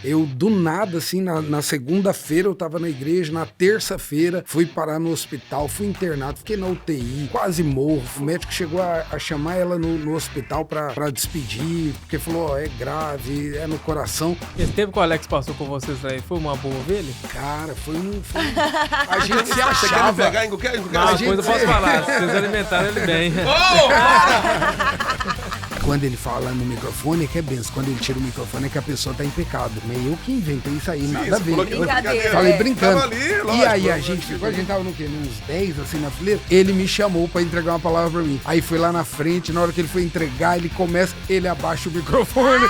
Eu, do nada, assim, na segunda-feira eu tava na igreja, na terça-feira fui parar no hospital, fui internado, fiquei na UTI, quase morro. O médico chegou a chamar ela no hospital pra despedir, porque falou, ó, é grave, é no coração. Esse tempo que o Alex passou com vocês aí, foi uma boa ovelha? Cara, foi a gente se achava. Pegar em qualquer Uma coisa eu posso falar, vocês alimentaram ele bem. Quando ele fala no microfone é que é benção. Quando ele tira o microfone é que a pessoa tá em pecado. Meio eu que inventei isso aí, nada a ver. Brincadeira. Falei brincando. Tava ali, E lógico, aí a gente tava no quê? Uns 10 assim na fileira. Ele me chamou pra entregar uma palavra pra mim. Aí foi lá na frente, na hora que ele foi entregar, ele abaixa o microfone.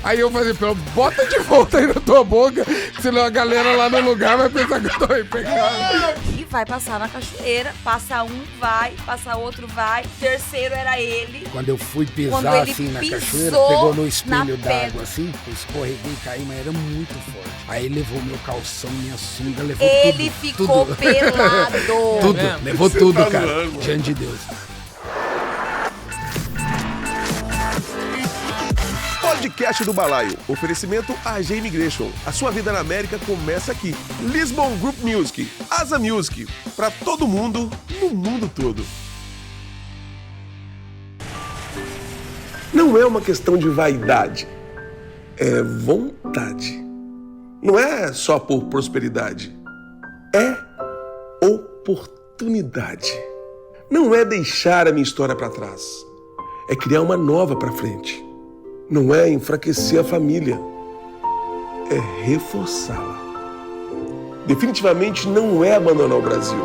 Aí eu falei, bota de volta aí na tua boca, senão a galera lá no lugar vai pensar que eu tô em pecado. E vai passar na cachoeira, passa um, vai, passa outro, vai. Terceiro era ele. Quando eu fui Quando pisar ele assim na pisou cachoeira, pegou no espelho na d'água pedra. assim, eu escorreguei e caí, mas era muito forte. Aí levou meu calção, minha sunga, levou Ele tudo. ficou tudo. pelado. Tudo, mesmo? levou Você tudo, tá cara. zoando, mano. Diante de Deus. Podcast do Balaio. Oferecimento AG Immigration. A sua vida na América começa aqui. Lisbon Group Music. Asa Music. Pra todo mundo, no mundo todo. Não é uma questão de vaidade. É vontade. Não é só por prosperidade. É oportunidade. Não é deixar a minha história pra trás. É criar uma nova pra frente. Não é enfraquecer a família, é reforçá-la. Definitivamente não é abandonar o Brasil.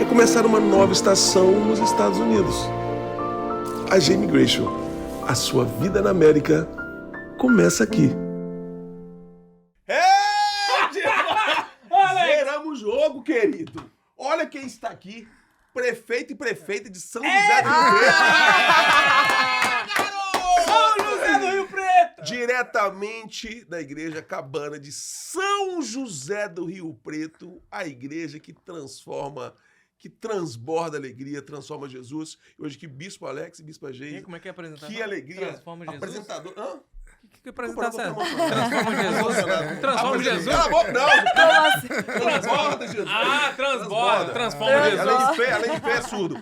É começar uma nova estação nos Estados Unidos. A AG Immigration, a sua vida na América, começa aqui. Zeramos o jogo, querido. Olha quem está aqui, prefeito e prefeita de São José do Rio Preto. São José do Rio Preto! Diretamente da igreja Cabana de São José do Rio Preto, a igreja que transforma, que transborda alegria, transforma Jesus. E hoje que Bispo Alex e Bispo E Geise, como é que é a apresentação? que alegria. Transforma Jesus? Apresentador. Hã? Que apresentação é essa? Transforma Jesus. Transforma Jesus? Cala a boca, não. Como assim? Transborda Jesus. Ah, transborda. Transforma Além Jesus. de pé, é surdo.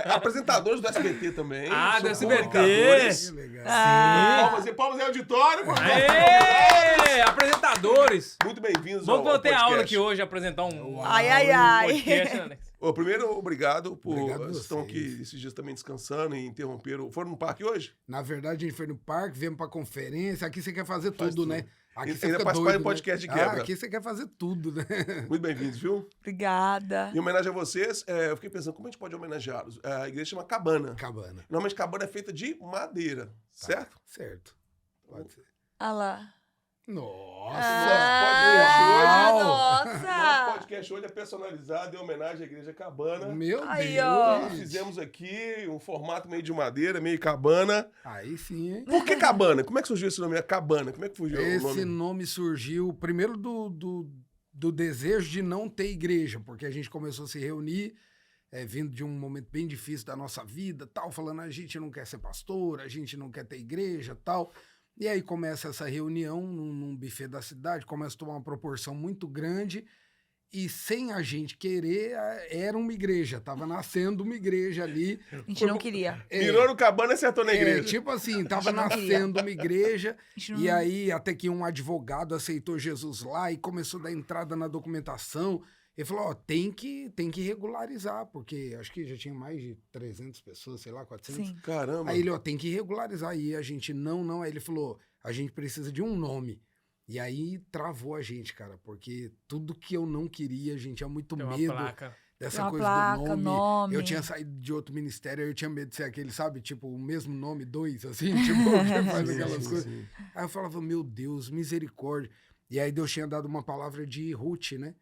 Apresentadores do SBT também. Ah, do são SBT. comunicadores. Que legal. Palmas em auditório. Palmas. Aê! Apresentadores! Muito bem-vindos Vamos ao ter podcast. aula aqui hoje, apresentar um podcast, né, Alex? Ô, primeiro, obrigado por... Obrigado Vocês estão vocês. aqui esses dias também descansando e interromperam. Foram no parque hoje? Na verdade, a gente foi no parque, viemos pra conferência. Aqui você quer fazer tudo, né? Aqui E você ainda fica participar doido, do podcast né? de quebra. Aqui você quer fazer tudo, né? Muito bem-vindos, viu? Obrigada. Em homenagem a vocês, eu fiquei pensando, como a gente pode homenageá-los? A igreja chama Cabana. Cabana. Normalmente, cabana é feita de madeira, certo? Certo. Pode ser. Olha lá. Nossa! Nosso Nossa! podcast hoje é personalizado em homenagem à igreja Cabana. Meu Aí, Deus! ó. Nós fizemos aqui um formato meio de madeira, meio cabana. Aí sim, hein? Por que cabana? Como é que surgiu esse nome? Cabana. Como é que surgiu o Esse nome? nome surgiu primeiro do desejo de não ter igreja, porque a gente começou a se reunir, vindo de um momento bem difícil da nossa vida, tal, falando a gente não quer ser pastor, a gente não quer ter igreja, tal. E aí começa essa reunião num buffet da cidade, começa a tomar uma proporção muito grande e sem a gente querer, era uma igreja, tava nascendo uma igreja ali. A gente não queria. Mirou no cabana e acertou na igreja. Tipo assim, tava não queria. nascendo uma igreja gente não- e aí até que um advogado aceitou Jesus lá e começou a dar entrada na documentação. Ele falou, ó, tem que regularizar, porque acho que já tinha mais de 300 pessoas, sei lá, 400. Sim. Caramba. Aí ele, ó, tem que regularizar. Aí a gente, não. Aí ele falou, a gente precisa de um nome. E aí travou a gente, cara, porque tudo que eu não queria, gente, tinha muito Tem uma medo placa. dessa Tem uma coisa placa, do nome. Eu tinha saído de outro ministério, eu tinha medo de ser aquele, sabe, tipo, o mesmo nome, dois, assim, tipo, que faz aquelas coisas. Aí eu falava, meu Deus, misericórdia. E aí Deus tinha dado uma palavra de Ruth, né?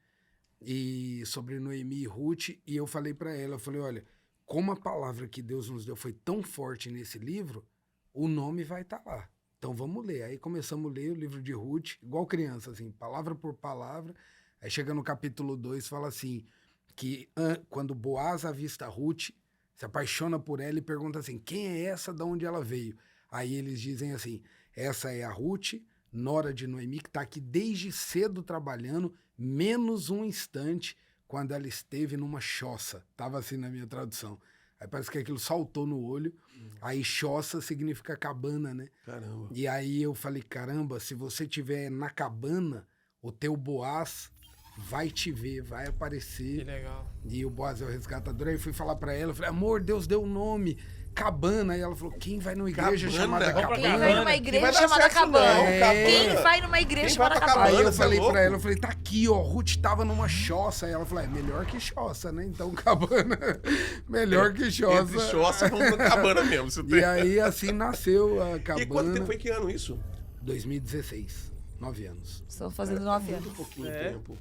E sobre Noemi e Ruth, e eu falei pra ela, eu falei, olha, como a palavra que Deus nos deu foi tão forte nesse livro, o nome vai estar lá. Então vamos ler. Aí começamos a ler o livro de Ruth, igual criança, assim, palavra por palavra. Aí chega no capítulo 2, fala assim, que quando Boaz avista Ruth, se apaixona por ela e pergunta assim, quem é essa, de onde ela veio? Aí eles dizem assim, essa é a Ruth, nora de Noemi, que está aqui desde cedo trabalhando, menos um instante quando ela esteve numa choça. Estava assim na minha tradução. Aí parece que aquilo saltou no olho. Aí choça significa cabana, né? Caramba. E aí eu falei, caramba, se você estiver na cabana, o teu Boaz vai te ver, vai aparecer. Que legal. E o Boaz é o resgatador. Aí eu fui falar pra ela, eu falei, amor, Deus deu um nome, Cabana. Aí ela falou, quem vai numa igreja Cabana? chamada Vamos pra Quem vai Cabana? numa vai igreja dar chamada certo, Cabana? não, Cabana. Quem vai numa igreja Quem vai chamada pra Cabana? Aí eu Cabana, falei você é pra ela, eu louco? falei, tá aqui, ó, Ruth tava numa choça. Aí ela falou, melhor que choça, né? Então Cabana, melhor que choça. Entre choça, vamos pra Cabana mesmo. Você tem... E aí assim nasceu a Cabana. E quanto tempo foi? Que ano isso? 2016, 9 anos. Estou fazendo 9 Muito anos. pouquinho É. tempo.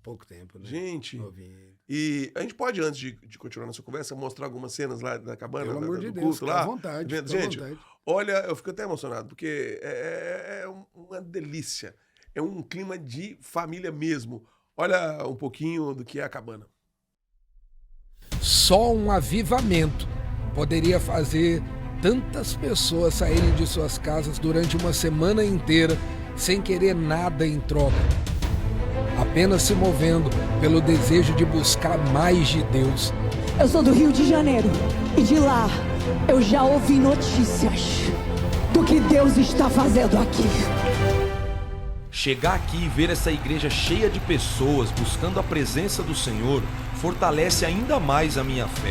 Pouco tempo, né? Gente, Novinho. e a gente pode, antes de continuar nossa conversa, mostrar algumas cenas lá da cabana, Pelo amor de do Deus, culto fica lá? à vontade. Vendo? Fica à Gente, vontade. olha, eu fico até emocionado, porque é uma delícia. É um clima de família mesmo. Olha um pouquinho do que é a cabana. Só um avivamento poderia fazer tantas pessoas saírem de suas casas durante uma semana inteira sem querer nada em troca, apenas se movendo pelo desejo de buscar mais de Deus. Eu sou do Rio de Janeiro e de lá eu já ouvi notícias do que Deus está fazendo aqui. Chegar aqui e ver essa igreja cheia de pessoas buscando a presença do Senhor fortalece ainda mais a minha fé.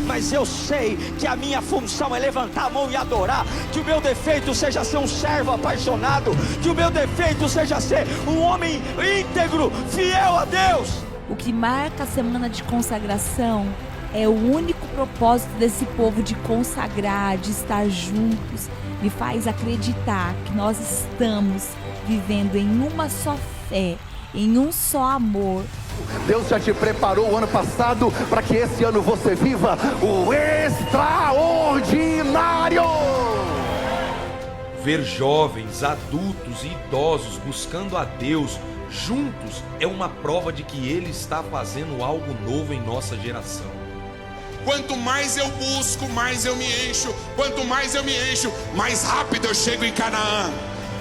Mas eu sei que a minha função é levantar a mão e adorar. Que o meu defeito seja ser um servo apaixonado. Que o meu defeito seja ser um homem íntegro, fiel a Deus. O que marca a semana de consagração é o único propósito desse povo de consagrar, de estar juntos. Me faz acreditar que nós estamos vivendo em uma só fé, em um só amor. Deus já te preparou o ano passado para que esse ano você viva o extraordinário. Ver jovens, adultos e idosos buscando a Deus juntos é uma prova de que Ele está fazendo algo novo em nossa geração. Quanto mais eu busco, mais eu me encho. Quanto mais eu me encho, mais rápido eu chego em Canaã.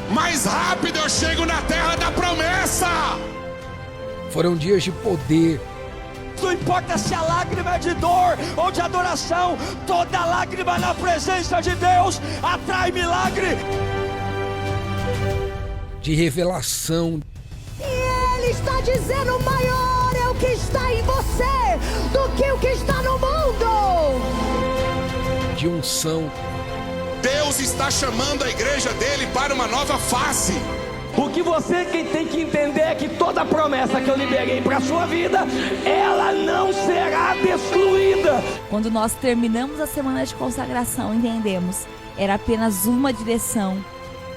Mais rápido eu chego na terra da promessa. Foram dias de poder. Não importa se a lágrima é de dor ou de adoração, toda lágrima na presença de Deus atrai milagre. De revelação. E Ele está dizendo, maior é o que está em você do que o que está no mundo. De unção. Deus está chamando a igreja dele para uma nova fase. O que você tem que entender é que toda promessa que eu liberei para a sua vida, ela não será destruída. Quando nós terminamos a semana de consagração, entendemos, era apenas uma direção.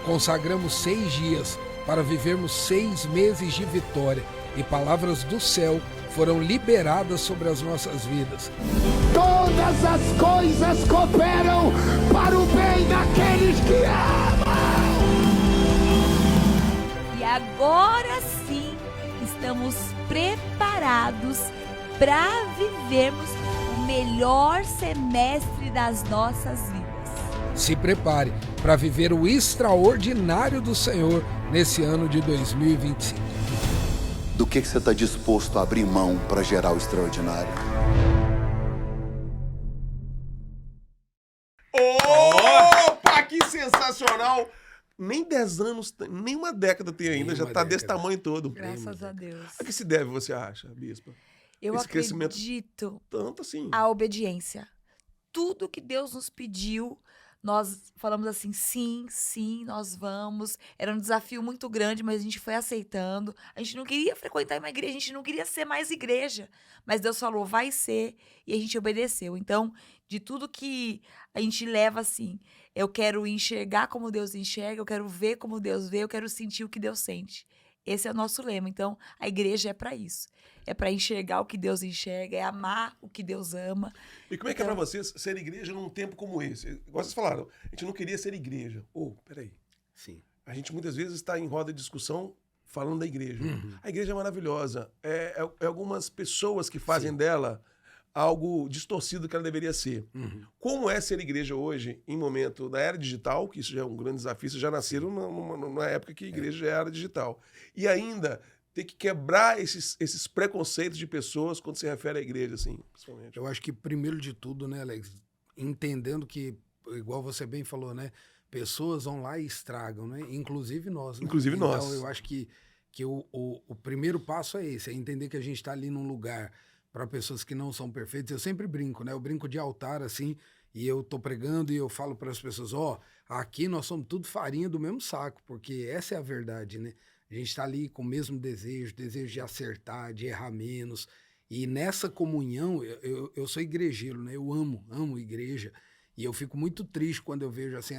Consagramos 6 dias para vivermos 6 meses de vitória. E palavras do céu foram liberadas sobre as nossas vidas. Todas as coisas cooperam para o bem daqueles que amam. E agora sim, estamos preparados para vivermos o melhor semestre das nossas vidas. Se prepare para viver o extraordinário do Senhor nesse ano de 2025. Do que você está disposto a abrir mão para gerar o extraordinário? Opa, que sensacional! Nem 10 anos, nem uma década tem ainda, já está desse tamanho todo. Graças a Deus. A que se deve, você acha, Bispa? Eu Esse crescimento acredito tanto assim. a obediência. Tudo que Deus nos pediu, nós falamos assim, sim, sim, nós vamos. Era um desafio muito grande, mas a gente foi aceitando. A gente não queria frequentar uma igreja, a gente não queria ser mais igreja. Mas Deus falou, vai ser, e a gente obedeceu. Então, de tudo que a gente leva assim, eu quero enxergar como Deus enxerga, eu quero ver como Deus vê, eu quero sentir o que Deus sente. Esse é o nosso lema. Então, a igreja é para isso. É para enxergar o que Deus enxerga, é amar o que Deus ama. E como é que é para vocês ser igreja num tempo como esse? Igual vocês falaram, a gente não queria ser igreja. Peraí. Sim. A gente muitas vezes está em roda de discussão falando da igreja. A igreja é maravilhosa. É algumas pessoas que fazem dela algo distorcido do que ela deveria ser. Como é ser igreja hoje, em momento da era digital, que isso já é um grande desafio, vocês já nasceram numa época que a igreja já era digital. E ainda ter que quebrar esses preconceitos de pessoas quando se refere à igreja, assim, principalmente. Eu acho que, primeiro de tudo, né, Alex, entendendo que, igual você bem falou, né, pessoas vão lá e estragam, né, inclusive nós. Né? Inclusive nós. Então, eu acho que o primeiro passo é esse, é entender que a gente está ali num lugar para pessoas que não são perfeitas. Eu sempre brinco, né? Eu brinco de altar, assim, e eu tô pregando e eu falo para as pessoas, aqui nós somos tudo farinha do mesmo saco, porque essa é a verdade, né? A gente está ali com o mesmo desejo de acertar, de errar menos. E nessa comunhão, eu sou igrejeiro, né? Eu amo igreja. E eu fico muito triste quando eu vejo, assim,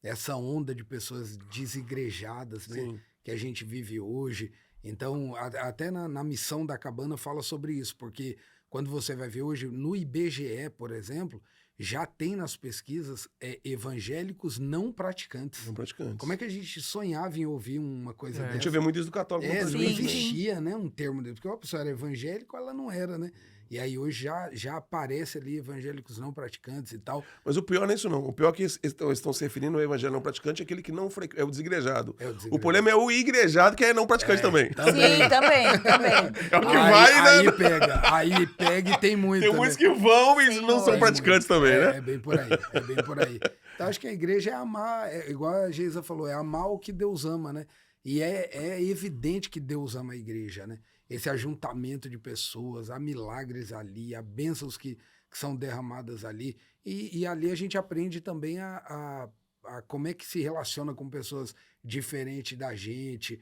essa onda de pessoas desigrejadas, né? Sim. Que a gente vive hoje. Então, até na missão da Cabana fala sobre isso, porque quando você vai ver hoje, no IBGE, por exemplo, já tem nas pesquisas evangélicos não praticantes. Não praticantes. Como é que a gente sonhava em ouvir uma coisa dessa? A gente vê muito isso do católico. Não existia, né, um termo desse, porque uma pessoa era evangélico, ela não era, né? E aí hoje já aparece ali evangélicos não praticantes e tal. Mas o pior não é isso, não. O pior é que estão se referindo ao evangelho não praticante, é aquele que não é o desigrejado. O problema é o igrejado, que é não praticante também. Sim, também. É o que vai, né? Aí pega e tem muito. Tem muitos que vão e não são praticantes também, né? É bem por aí. Então acho que a igreja é amar, igual a Geisa falou, é amar o que Deus ama, né? E é evidente que Deus ama a igreja, né? Esse ajuntamento de pessoas, há milagres ali, há bênçãos que são derramadas ali. E ali a gente aprende também a como é que se relaciona com pessoas diferentes da gente.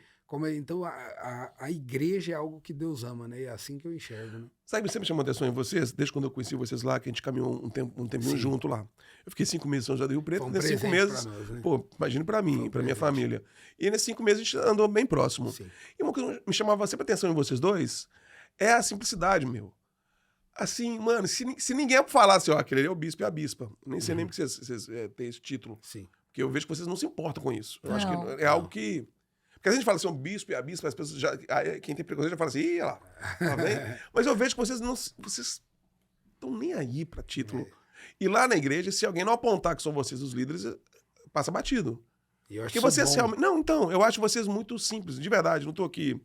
Então, a igreja é algo que Deus ama, né? É assim que eu enxergo, né? Sabe o que sempre chamou atenção em vocês? Desde quando eu conheci vocês lá, que a gente caminhou um tempinho junto lá. Eu fiquei 5 meses em São José do Rio Preto. Nesses 5 meses, nós, né? pô, imagine pra mim, pra minha família. E nesses 5 meses a gente andou bem próximo. Sim. E uma coisa que me chamava sempre atenção em vocês dois é a simplicidade, meu. Assim, mano, se ninguém falar assim, aquele ali é o bispo e a bispa. Nem sei nem porque vocês têm esse título. Sim. Porque eu vejo que vocês não se importam com isso. Eu acho que é algo que... Porque a gente fala assim, o bispo e a bispa, as pessoas já... Quem tem preconceito já fala assim, ih, olha lá. Tá bem? Mas eu vejo que vocês estão nem aí pra título. E lá na igreja, se alguém não apontar que são vocês os líderes, passa batido. Porque vocês realmente... Não, então, eu acho vocês muito simples, de verdade. Não tô aqui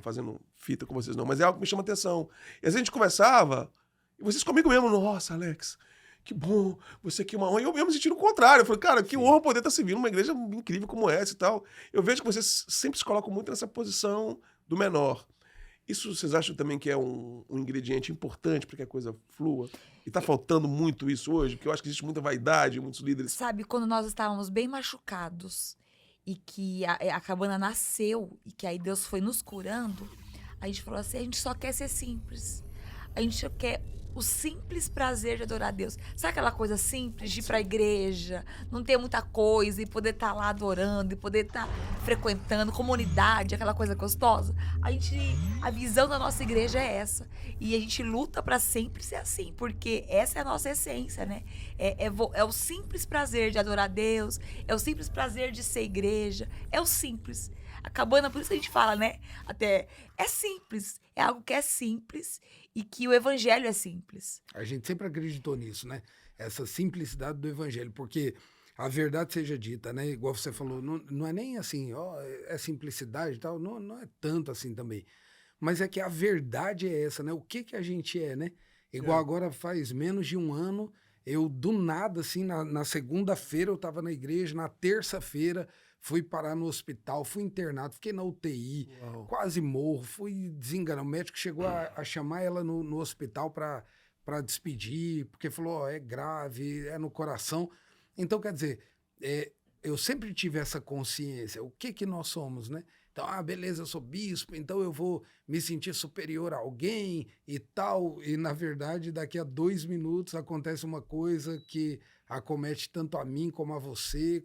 fazendo fita com vocês, não. Mas é algo que me chama atenção. E às vezes a gente conversava, e vocês comigo mesmo, nossa, Alex... Que bom, você aqui é uma honra. E eu me senti no contrário. Eu falei, cara, que honra poder estar servindo uma igreja incrível como essa e tal. Eu vejo que vocês sempre se colocam muito nessa posição do menor. Isso vocês acham também que é um ingrediente importante para que a coisa flua? E tá faltando muito isso hoje? Porque eu acho que existe muita vaidade, muitos líderes... Sabe, quando nós estávamos bem machucados e que a Cabana nasceu e que aí Deus foi nos curando, a gente falou assim, a gente só quer ser simples. A gente só quer... o simples prazer de adorar a Deus. Sabe aquela coisa simples de ir pra igreja, não ter muita coisa e poder estar lá adorando, e poder estar frequentando, comunidade, aquela coisa gostosa? A visão da nossa igreja é essa. E a gente luta pra sempre ser assim, porque essa é a nossa essência, né? É o simples prazer de adorar a Deus, é o simples prazer de ser igreja, é o simples. A Cabana, por isso que a gente fala, né? Até é simples, é algo que é simples e que o evangelho é simples. A gente sempre acreditou nisso, né? Essa simplicidade do evangelho, porque a verdade seja dita, né? Igual você falou, não é nem assim, é simplicidade e tal, não é tanto assim também. Mas é que a verdade é essa, né? O que a gente é, né? Igual agora faz menos de um ano, eu do nada, assim, na segunda-feira eu estava na igreja, na terça-feira fui parar no hospital, fui internado, fiquei na UTI, quase morro, fui desenganar. O médico chegou a chamar ela no hospital para despedir, porque falou, é grave, é no coração. Então, quer dizer, eu sempre tive essa consciência, o que nós somos, né? Então, beleza, eu sou bispo, então eu vou me sentir superior a alguém e tal. E, na verdade, daqui a 2 minutos acontece uma coisa que acomete tanto a mim como a você,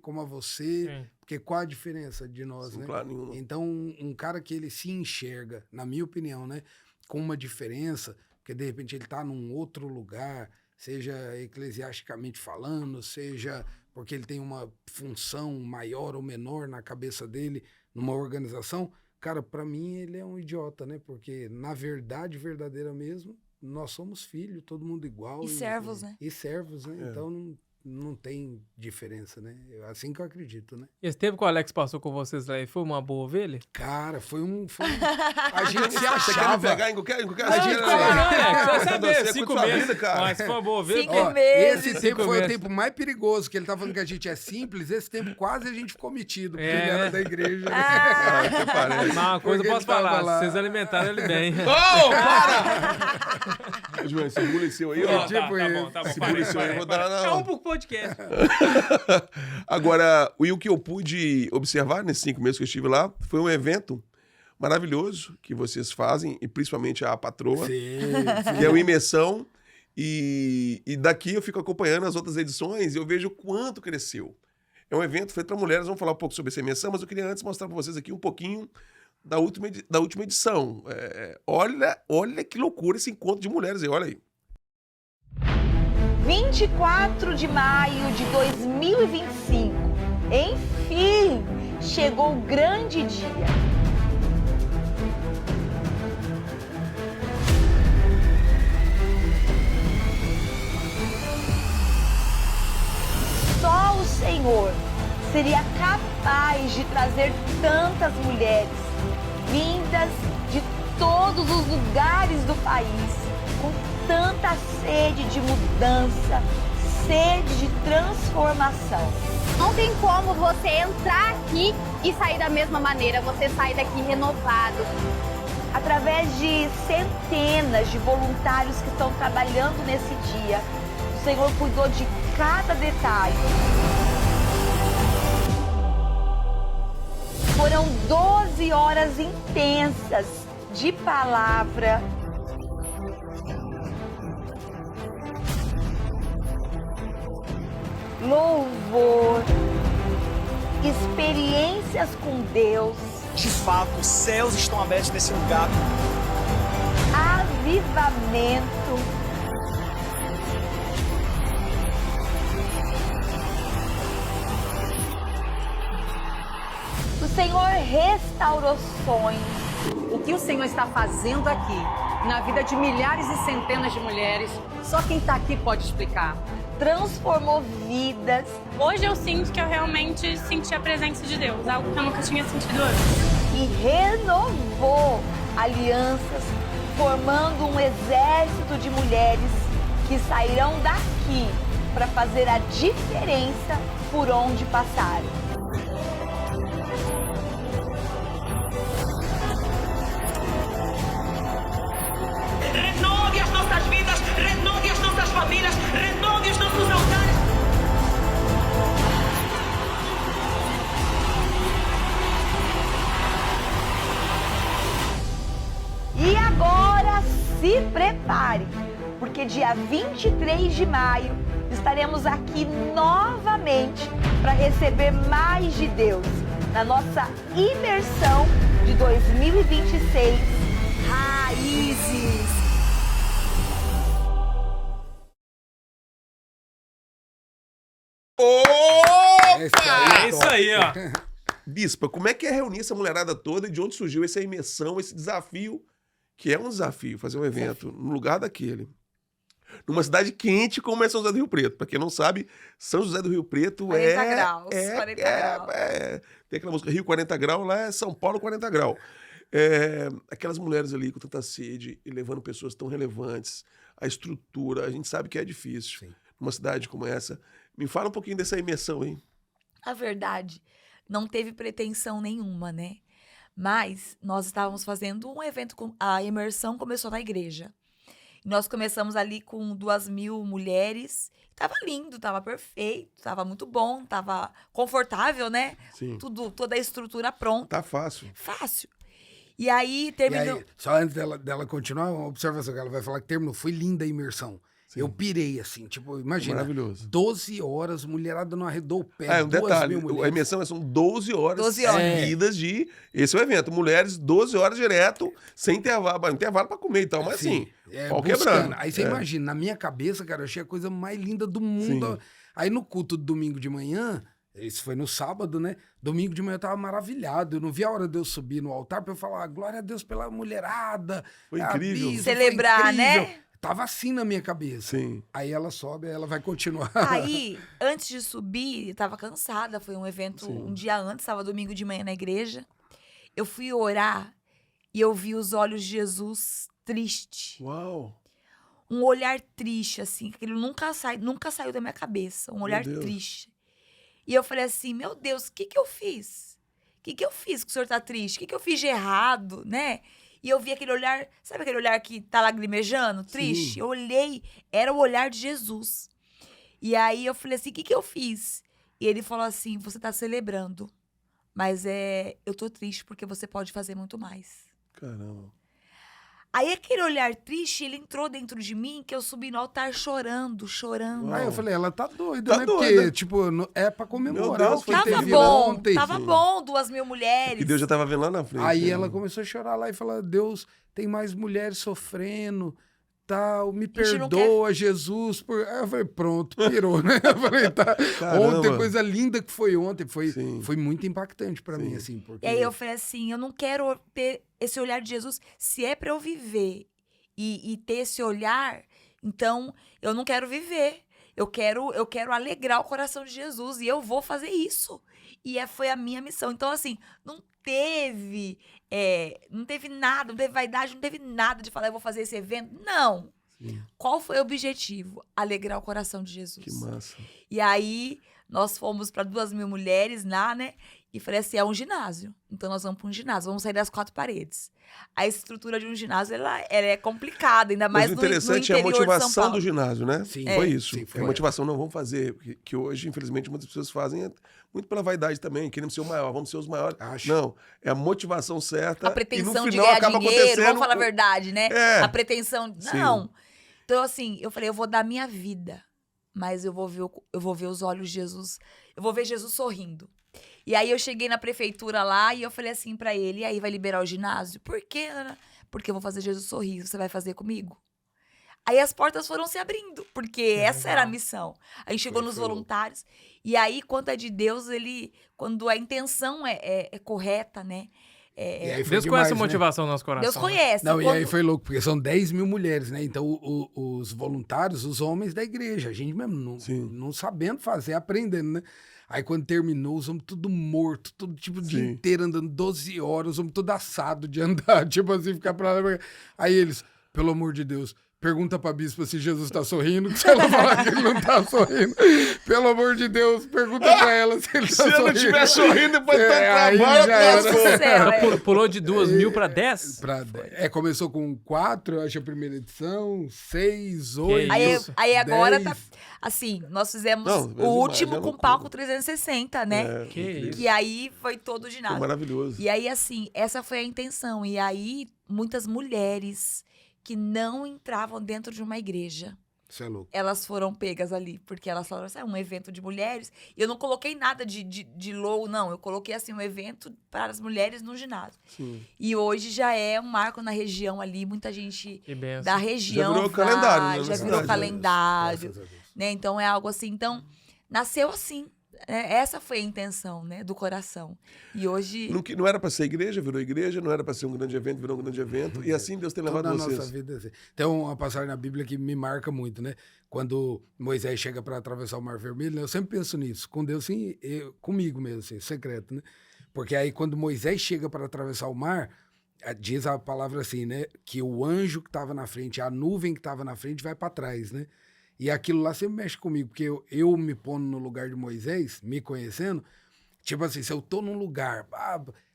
porque qual a diferença de nós, sim, né? Claro, nenhuma. Então, um cara que ele se enxerga, na minha opinião, né, com uma diferença, porque de repente ele está num outro lugar, seja eclesiasticamente falando, seja porque ele tem uma função maior ou menor na cabeça dele, numa organização, cara, para mim ele é um idiota, né? Porque na verdade verdadeira mesmo, nós somos filhos, todo mundo igual. E servos, né? E servos, né? Então não tem diferença, né? É assim que eu acredito, né? Esse tempo que o Alex passou com vocês lá, foi uma boa ovelha? Cara, a gente se Você quer me achava. pegar em qualquer A gente Você sabe, você 5 curte sua meses. vida, cara. Mas se for uma boa ovelha... 5 Ó, meses. esse tempo foi o meses. tempo mais perigoso, que ele tá falando que a gente é simples, esse tempo quase a gente ficou metido, porque ele era da igreja. Ah, até parece. Mas uma coisa eu Porque posso ele tava falar, lá. vocês alimentaram ele bem. Ô, para! João, segura esse seu aí, ó. tipo tá isso. bom, tá bom. Segura esse seu aí, vou dar É na... um pro podcast. Agora, o que eu pude observar nesses 5 meses que eu estive lá foi um evento maravilhoso que vocês fazem, e principalmente a patroa, que é o Imersão. E daqui eu fico acompanhando as outras edições e eu vejo o quanto cresceu. É um evento feito para mulheres, vamos falar um pouco sobre essa imersão, mas eu queria antes mostrar para vocês aqui um pouquinho da última edição. Olha que loucura esse encontro de mulheres aí, olha aí. 24 de maio de 2025. Enfim, chegou o grande dia. Só o Senhor seria capaz de trazer tantas mulheres vindas de todos os lugares do país, com tanta sede de mudança, sede de transformação. Não tem como você entrar aqui e sair da mesma maneira, você sai daqui renovado. Através de centenas de voluntários que estão trabalhando nesse dia, o Senhor cuidou de cada detalhe. Foram 12 horas intensas de palavra, louvor, experiências com Deus. De fato, os céus estão abertos nesse lugar. Avivamento. O Senhor restaurou sonhos. O que o Senhor está fazendo aqui, na vida de milhares e centenas de mulheres, só quem está aqui pode explicar. Transformou vidas. Hoje eu sinto que eu realmente senti a presença de Deus, algo que eu nunca tinha sentido antes. E renovou alianças, formando um exército de mulheres que sairão daqui para fazer a diferença por onde passarem. Renove as nossas vidas, renove as nossas famílias, renove os nossos altares. E agora se prepare, porque dia 23 de maio estaremos aqui novamente para receber mais de Deus na nossa imersão de 2026, Raízes. Opa! É isso aí, ó. Bispa, como é que é reunir essa mulherada toda e de onde surgiu essa imersão, esse desafio, que é um desafio, fazer um evento no lugar daquele? Numa cidade quente como é São José do Rio Preto. Pra quem não sabe, São José do Rio Preto 40 graus, 40 graus. Tem aquela música Rio 40 graus, lá é São Paulo 40 graus. Aquelas mulheres ali com tanta sede e levando pessoas tão relevantes, a estrutura, a gente sabe que é difícil. Sim. Numa cidade como essa. Me fala um pouquinho dessa imersão, hein? A verdade, não teve pretensão nenhuma, né? Mas nós estávamos fazendo um evento, a imersão começou na igreja. Nós começamos ali com 2.000 mulheres. Tava lindo, tava perfeito, tava muito bom, tava confortável, né? Sim. Toda a estrutura pronta. Tá fácil. Fácil. E aí terminou. E aí, só antes dela continuar, uma observação que ela vai falar que terminou. Foi linda a imersão. Sim. Eu pirei, assim, tipo, imagina. Maravilhoso. 12 horas, mulherada não arredou o pé. Um detalhe, a imersão são 12 horas seguidas de... Esse é o evento. Mulheres, 12 horas direto, sem intervalo. Intervalo pra comer e tal, mas assim, pau quebrando. Aí você imagina, na minha cabeça, cara, eu achei a coisa mais linda do mundo. Sim. Aí no culto do domingo de manhã, isso foi no sábado, né? Domingo de manhã eu tava maravilhado. Eu não vi a hora de eu subir no altar pra eu falar glória a Deus pela mulherada. Foi incrível. Celebrar, né? tava assim na minha cabeça. Sim. Aí ela sobe, ela vai continuar. Aí, antes de subir, eu tava cansada. Foi um evento Sim. um dia antes, estava domingo de manhã na igreja. Eu fui orar e eu vi os olhos de Jesus triste. Uau! Um olhar triste, assim, que ele nunca saiu da minha cabeça. Um olhar Deus. triste. E eu falei assim, meu Deus, o que que eu fiz? O que que eu fiz que o senhor tá triste? O que que eu fiz de errado, né? E eu vi aquele olhar, sabe aquele olhar que tá lagrimejando, triste? Sim. Eu olhei, era o olhar de Jesus. E aí eu falei assim, o que que eu fiz? E ele falou assim, você tá celebrando, mas eu tô triste porque você pode fazer muito mais. Caramba. Aí aquele olhar triste, ele entrou dentro de mim, que eu subi no altar chorando. Aí eu falei, ela tá doida, Tá né? doida. Porque, tipo, é pra comemorar Deus, o que foi teve terrível. ontem. Tava bom, 2.000 mulheres. Que Deus já tava vendo lá na frente. Aí né? ela começou a chorar lá e falar, Deus, tem mais mulheres sofrendo, tal, me gente não perdoa, Jesus. Aí eu falei, pronto, pirou, né? Eu falei, tá. Caramba. Ontem, coisa linda que foi ontem, Sim. foi muito impactante pra mim, assim. Porque... E aí eu falei assim, eu não quero ter esse olhar de Jesus. Se é pra eu viver e ter esse olhar, então eu não quero viver. Eu quero alegrar o coração de Jesus e eu vou fazer isso. E foi a minha missão. Então, assim, não teve nada, não teve vaidade, não teve nada de falar, eu vou fazer esse evento. Não. Sim. Qual foi o objetivo? Alegrar o coração de Jesus. Que massa. E aí, nós fomos para 2.000 mulheres lá, né? E falei assim, é um ginásio. Então, nós vamos para um ginásio, vamos sair das 4 paredes. A estrutura de um ginásio, ela é complicada, ainda mais Mas o no interessante é a interior de São motivação Paulo. do ginásio, né? Sim. Foi isso. Sim, foi. A motivação, não, vamos fazer. Que hoje, infelizmente, muitas pessoas fazem muito pela vaidade também. Queremos ser o maior, vamos ser os maiores. Acho. Não, é a motivação certa. A pretensão e no de final ganhar acaba dinheiro, acontecendo. vamos falar a verdade, né? É. A pretensão... Sim. Não. Então, assim, eu falei, eu vou dar minha vida, mas eu vou ver os olhos de Jesus, eu vou ver Jesus sorrindo. E aí eu cheguei na prefeitura lá e eu falei assim pra ele, e aí vai liberar o ginásio? Por quê, Ana? Porque eu vou fazer Jesus sorrir, você vai fazer comigo? Aí as portas foram se abrindo, porque essa era a missão. A gente chegou nos voluntários, e aí, quando é de Deus, quando a intenção é correta, né? E aí foi Deus demais, conhece a né? motivação do nosso coração. Deus conhece. Não, e aí foi louco, porque são 10.000 mulheres, né? Então, os voluntários, os homens da igreja, a gente mesmo não sabendo fazer, aprendendo, né? Aí quando terminou, os homens tudo morto, tudo tipo o dia inteiro andando 12 horas, os homens tudo assado de andar, tipo assim, ficar pra lá. Aí eles, pelo amor de Deus, pergunta pra bispa se Jesus tá sorrindo, se ela falar que ele não tá sorrindo, pelo amor de Deus, pergunta pra ela se ele tá sorrindo. Se eu não estiver sorrindo, depois de tanto aí trabalho, já era. Deus do céu, Então, pulou de 2.000 para 10? Começou com 4, eu acho, a primeira edição, 6, 8, Aí agora 10. tá... Assim, nós fizemos Não, o último é com loucura. palco 360, né? Que aí foi todo o ginásio. Foi maravilhoso. E aí, assim, essa foi a intenção. E aí, muitas mulheres que não entravam dentro de uma igreja, Isso é louco. elas foram pegas ali. Porque elas falaram assim, é um evento de mulheres. E eu não coloquei nada de low, não. Eu coloquei, assim, um evento para as mulheres no ginásio. Sim. E hoje já é um marco na região ali. Muita gente Que benção. da região Já virou vai, calendário, né, na já cidade, virou né? calendário. Graças a Deus. Né? Então, é algo assim. Então, nasceu assim. Essa foi a intenção, né? Do coração. E hoje... Não era para ser igreja, virou igreja. Não era para ser um grande evento, virou um grande evento. E assim Deus tem levado Toda a vocês. nossa vida. Assim. Tem uma passagem na Bíblia que me marca muito, né? Quando Moisés chega para atravessar o Mar Vermelho, né? Eu sempre penso nisso. Com Deus, sim, comigo mesmo, assim, secreto, né? Porque aí, quando Moisés chega para atravessar o mar, diz a palavra assim, né? Que o anjo que estava na frente, a nuvem que estava na frente, vai para trás, né? E aquilo lá sempre mexe comigo, porque eu me pondo no lugar de Moisés, me conhecendo, tipo assim, se eu tô num lugar,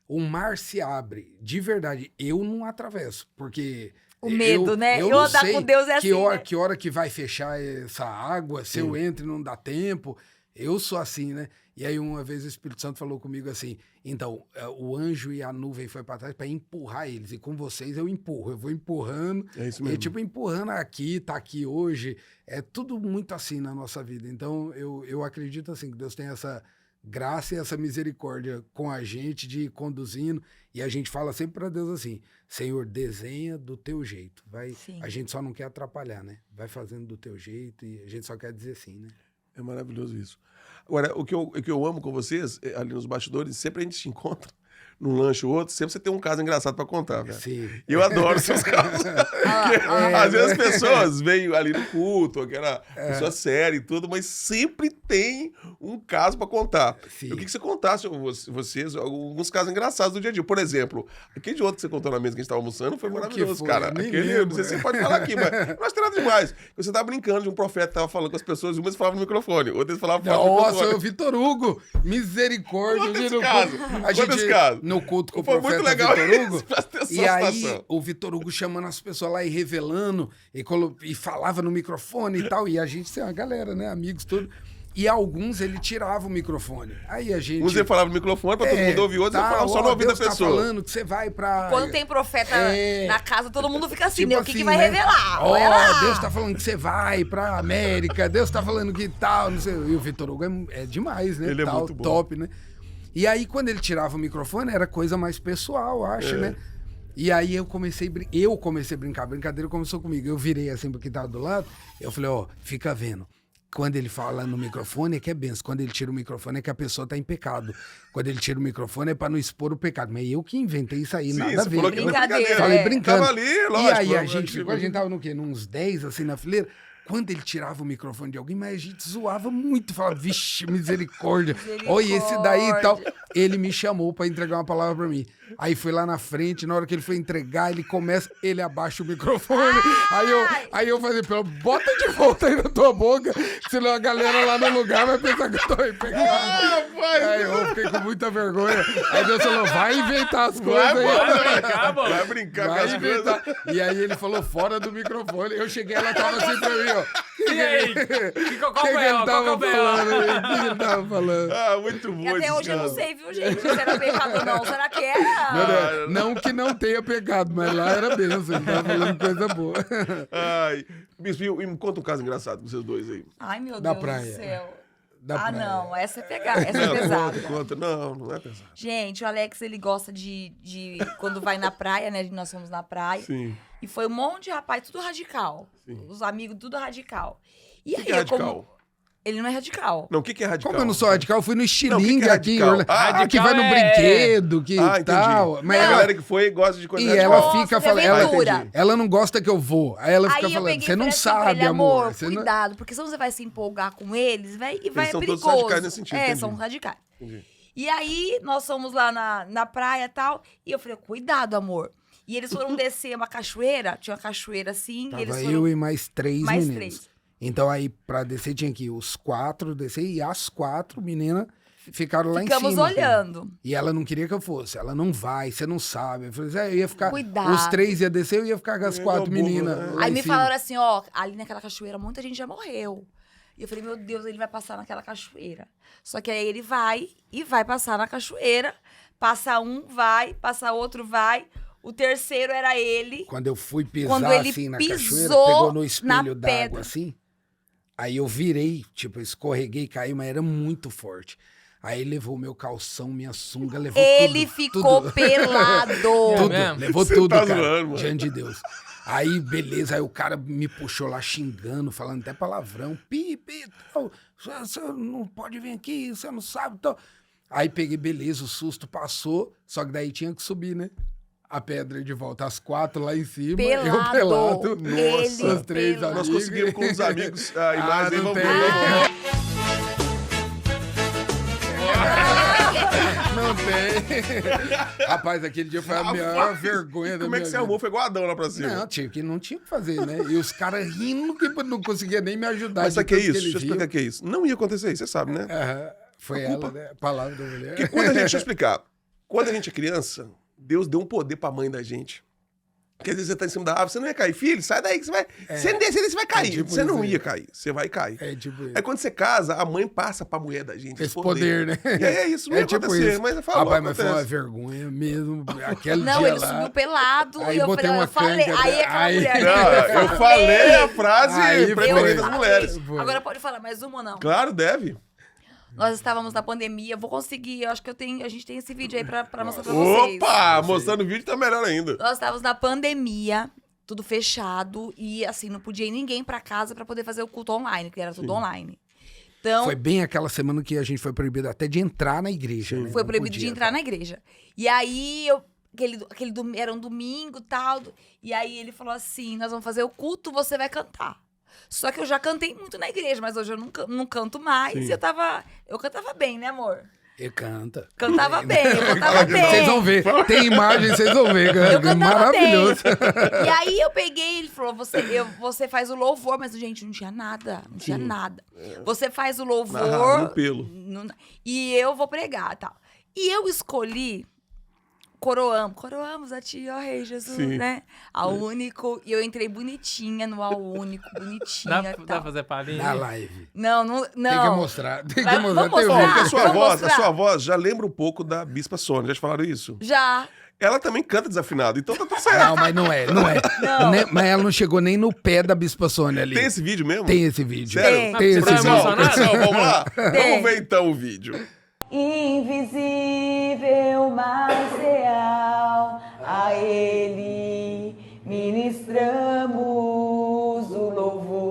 o mar se abre, de verdade, eu não atravesso, porque... O medo, né? Eu não andar sei com Deus é assim, né? que hora que vai fechar essa água, se eu entro e não dá tempo, eu sou assim, né? E aí uma vez o Espírito Santo falou comigo assim, então, o anjo e a nuvem foi para trás para empurrar eles, e com vocês eu empurro, eu vou empurrando, É isso mesmo. e tipo empurrando aqui, tá aqui hoje, é tudo muito assim na nossa vida. Então eu acredito assim, que Deus tem essa graça e essa misericórdia com a gente de ir conduzindo, e a gente fala sempre para Deus assim, Senhor, desenha do teu jeito, vai. Sim. A gente só não quer atrapalhar, né? Vai fazendo do teu jeito e a gente só quer dizer sim, né? É maravilhoso isso. Agora, o que eu amo com vocês, ali nos bastidores, sempre a gente se encontra num lanche ou outro, sempre você tem um caso engraçado pra contar, velho. Sim. E eu adoro seus casos. Às vezes as pessoas vêm ali no culto, aquela pessoa séria e tudo, mas sempre tem um caso pra contar. Sim. Eu queria que você contasse, vocês, alguns casos engraçados do dia a dia. Por exemplo, aquele de outro que você contou na mesa que a gente tava almoçando foi maravilhoso, cara. Aquele, não sei se você pode falar aqui, mas não acho que nada demais. Você tava brincando de um profeta que tava falando com as pessoas, e uma vez falava no microfone, outra vez falava fora do microfone. Nossa, o Vitor Hugo, misericórdia. Conta esse caso. A gente, no culto com o profeta muito legal Vitor Hugo, isso, e aí o Vitor Hugo chamando as pessoas lá e revelando, e falava no microfone e tal, e a gente, assim, a galera, né, amigos, tudo. E alguns ele tirava o microfone. Aí a gente... Uns ele falava no microfone pra todo mundo ouvir, outros ele falava só no ouvido da pessoa. Tá falando que você vai pra... Quando tem profeta na casa, todo mundo fica assim, tipo né? O assim, que vai né? revelar? Deus tá falando que você vai pra América, Deus tá falando que tal, não sei. E o Vitor Hugo é demais, né? Ele é muito bom. Top, né? E aí, quando ele tirava o microfone, era coisa mais pessoal, acho, né? E aí eu comecei a brincar. A brincadeira começou comigo. Eu virei assim pro que tava do lado. Eu falei, fica vendo. Quando ele fala no microfone é que é benção. Quando ele tira o microfone é que a pessoa tá em pecado. Quando ele tira o microfone é pra não expor o pecado. Mas eu que inventei isso aí, nada a ver. Brincadeira. Falei brincando. Tava ali, lógico. E aí a gente tava no quê? Nos 10, assim, na fileira. Quando ele tirava o microfone de alguém, mas a gente zoava muito. Falava, vixe, misericórdia. Olha esse daí e tal. Ele me chamou pra entregar uma palavra pra mim. Aí foi lá na frente, na hora que ele foi entregar, ele abaixa o microfone. Aí eu falei, bota de volta aí na tua boca, senão a galera lá no lugar vai pensar que eu tô aí pegando. Aí eu fiquei com muita vergonha. Aí Deus falou, vai inventar as coisas aí. Vai brincar com as inventar. E aí ele falou, fora do microfone. Eu cheguei, ela tava assim pra mim, ó. E aí? Qual que ele tava falando? O que ele tava falando? Muito bom. Até hoje eu não sei, viu, gente? Se era pecado ou não. Será que era? Não que não tenha pecado, mas lá era benção. Ele tava falando coisa boa. Ai, Bispo, me conta um caso engraçado com vocês dois aí. Ai, meu Da Deus praia. do céu. Praia. Não, essa é pegada, essa é pesada. Conta. Não é pesado. Gente, o Alex, ele gosta de quando vai na praia, né? Nós fomos na praia. Sim. E foi um monte de rapaz, tudo radical. Sim. Os amigos, tudo radical. E O aí, que é radical? Ele não é radical. Não, o que é radical? Como eu não sou radical, eu fui no estilingue Não, o que é aqui em radical? Orlando. Que vai no brinquedo, que tal. Mas Mas a galera que foi gosta de coisa E radical. ela fica falando, ela não gosta que eu vou. Aí ela fica falando, você não sabe, amor. Você Cuidado, porque senão você vai se empolgar com eles e vai são perigoso. todos radicais nesse sentido, entendi. São radicais. Entendi. E aí, nós fomos lá na praia e tal, e eu falei, cuidado, amor. E eles foram descer uma cachoeira, tinha uma cachoeira assim. Tava e eles foram... eu e mais três meninos. 3. Então aí, pra descer, tinha que ir os 4 descer, e as 4 meninas ficaram lá em cima. Ficamos olhando. Assim. E ela não queria que eu fosse. Ela não vai, você não sabe. Eu falei, eu ia ficar... Cuidado. Os 3 iam descer, eu ia ficar com as 4 meninas. Aí me falaram assim, ali naquela cachoeira, muita gente já morreu. E eu falei, meu Deus, ele vai passar naquela cachoeira. Só que aí ele vai passar na cachoeira. Passa um, vai, passa outro, vai. O terceiro era ele. Quando eu fui pisar assim na cachoeira, pisou pegou no espelho na d'água pedra. assim. Aí eu virei, tipo, escorreguei, caí, mas era muito forte. Aí levou meu calção, minha sunga, levou Ele tudo. ficou tudo. pelado. Tudo, levou Você tudo, tá cara. zoando, mano. Diante de Deus. Aí, beleza, aí o cara me puxou lá xingando, falando até palavrão. Pi, tal, você não pode vir aqui, você não sabe, tal. Aí peguei, beleza, o susto passou, só que daí tinha que subir, né? A pedra de volta, as 4 lá em cima, Pelado. eu pelado. Nossa, os 3 pelado. Nós amigos. conseguimos com os amigos a imagem. não Vamos tem. ver. Não tem. Rapaz, aquele dia foi a maior vergonha da Como minha é que você vida. arrumou? Foi igual Adão lá pra cima. Não, não tinha o que fazer, né? E os caras rindo que não conseguia nem me ajudar. Mas de sabe o que é tanto isso? eles Deixa eu explicar o que é isso. Não ia acontecer isso, você sabe, né? Aham. Foi ela, né? A palavra da mulher. Porque quando a gente, deixa eu explicar. Quando a gente é criança, Deus deu um poder pra mãe da gente. Porque às vezes você tá em cima da árvore, você não ia cair. Filho, sai daí que você vai... Se não descer, você vai cair. tipo você não isso ia aí. cair. Você vai cair. É tipo isso. Aí quando você casa, a mãe passa pra mulher da gente Esse poder, né? E aí é isso, não ia tipo acontecer. isso. Mas falou, Rapaz, mas foi uma acontece. vergonha mesmo. Aquele Não, dia ele lá. subiu pelado. Aí e eu botei falei, uma eu falei. canga, Aí aquela aí- mulher. Não, eu falei a frase Aí preferida foi. das mulheres. Foi. Agora pode falar mais uma ou não? Claro, deve. Nós estávamos na pandemia, vou conseguir, eu acho que a gente tem esse vídeo aí pra mostrar pra vocês. Opa, mostrando o vídeo tá melhor ainda. Nós estávamos na pandemia, tudo fechado, e assim, não podia ir ninguém pra casa pra poder fazer o culto online, que era tudo online. Então, foi bem aquela semana que a gente foi proibido até de entrar na igreja. Né? Foi proibido de entrar na igreja. E aí, era um domingo e tal. E aí ele falou assim, nós vamos fazer o culto, você vai cantar. Só que eu já cantei muito na igreja, mas hoje eu não canto mais. E eu cantava bem, né, amor? Eu canta. Cantava bem, eu cantava bem. Vocês vão ver, tem imagem, vocês vão ver. Eu cantava maravilhoso. bem. E aí eu peguei, ele falou, você faz o louvor, mas, gente, não tinha nada, não tinha nada. Você faz o louvor... No pelo. E eu vou pregar, tal. E eu escolhi... Coroamos a ti, ó Rei Jesus, né? Ao único. E eu entrei bonitinha no ao único, bonitinha. Dá pra fazer palhinha? Na live. Não. Tem que mostrar. Tem que Vamos mostrar. Porque a sua voz já lembra um pouco da Bispa Sônia. Já te falaram isso? Já. Ela também canta desafinado, então tá tudo certo. Não, mas não é. Mas ela não chegou nem no pé da Bispa Sônia ali. Tem esse vídeo mesmo? Tem esse vídeo. Sério? Tem esse vídeo. Pessoal, vamos lá? Vamos ver então o vídeo. Invisível, mas real, a Ele ministramos o louvor.